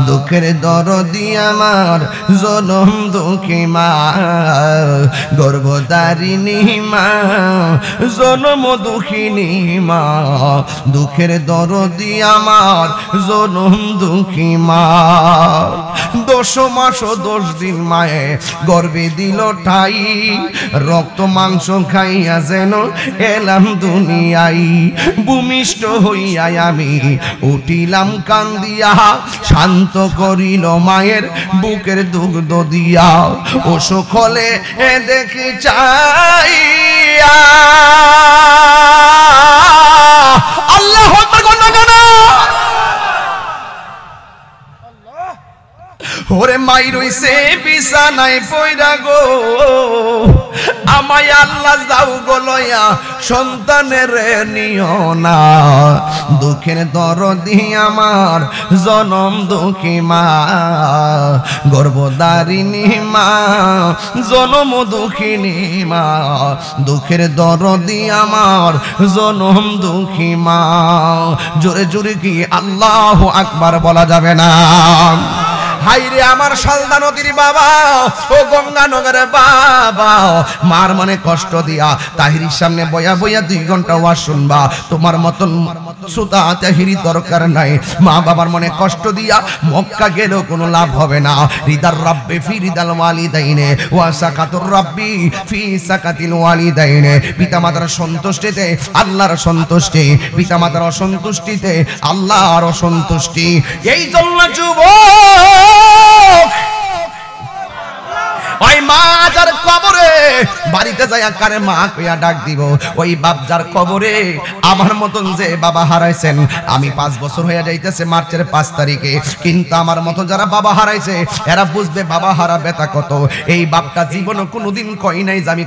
Speaker 1: দুঃখের দরদি আমার জনম দুঃখী মা, গর্ভধারিণী মা, জনম দুঃখিনী মা। দুঃখের দরদি আমার জনম দুঃখী মা। 10 মাস ও 10 দিন মায়ে গর্ভে দিল ঠাই, রক্ত মাংস খাইয়া যেন এলাম দুনিয়ায়। ভূমিষ্ঠ হইয়া আমি উঠিলাম কান্দিয়া, শান্ত করিল মায়ের বুকের দুগ্ধ দিয়া। ও সকলে দেখি চাইয়া আল্লাহ ওরে মাই রইছে বিছানায় পয়রা গো, আমায় আল্লাহ যাও গো লয়া সন্তানের নিও না। দুঃখের দরদি আমার জনম দুঃখী মা, গর্ভধারিণী মা, জনম দুঃখিনী মা। দুঃখের দরদি আমার জনম দুঃখী মা। জোরে জোরে কি আল্লাহু আকবার বলা যাবে না? হাইরে আমার শালদা নদীর বাবা, ও গঙ্গা নগরের বাবা, মার মনে কষ্ট দিয়া তাহিরির সামনে বয়া বয়া 2 ঘন্টা ওয়াজ শুনবা। তোমার মতন শ্রোতা তাহিরি দরকার নাই। মা বাবার মনে কষ্ট দিয়া মক্কা গেলেও কোনো লাভ হবে না। রিদার রাব্বি ফি রিদাল ওয়ালিদাইনে ওয়া সাকাতুর রাব্বি ফি সাকাতিল ওয়ালিদাইনে। পিতামাতার সন্তুষ্টিতে আল্লাহর সন্তুষ্টি, পিতামাতার অসন্তুষ্টিতে আল্লাহর অসন্তুষ্টি। এই জন্য যুবক ওই মা যার কবরে বাড়িতে যায় কারে মা কইয়া ডাক দিব, ওই বাপ যার কবরে আমার মতন যে বাবা হারাইছেন। আমি 5 বছর হয়ে যাইতেছে মার্চের 5 তারিখে, কিন্তু আমার মতন যারা বাবা হারাইছে এরা বুঝবে বাবা হারা ব্যথা কত। এই বাপটা জীবনে কোনোদিন কই নাই যে আমি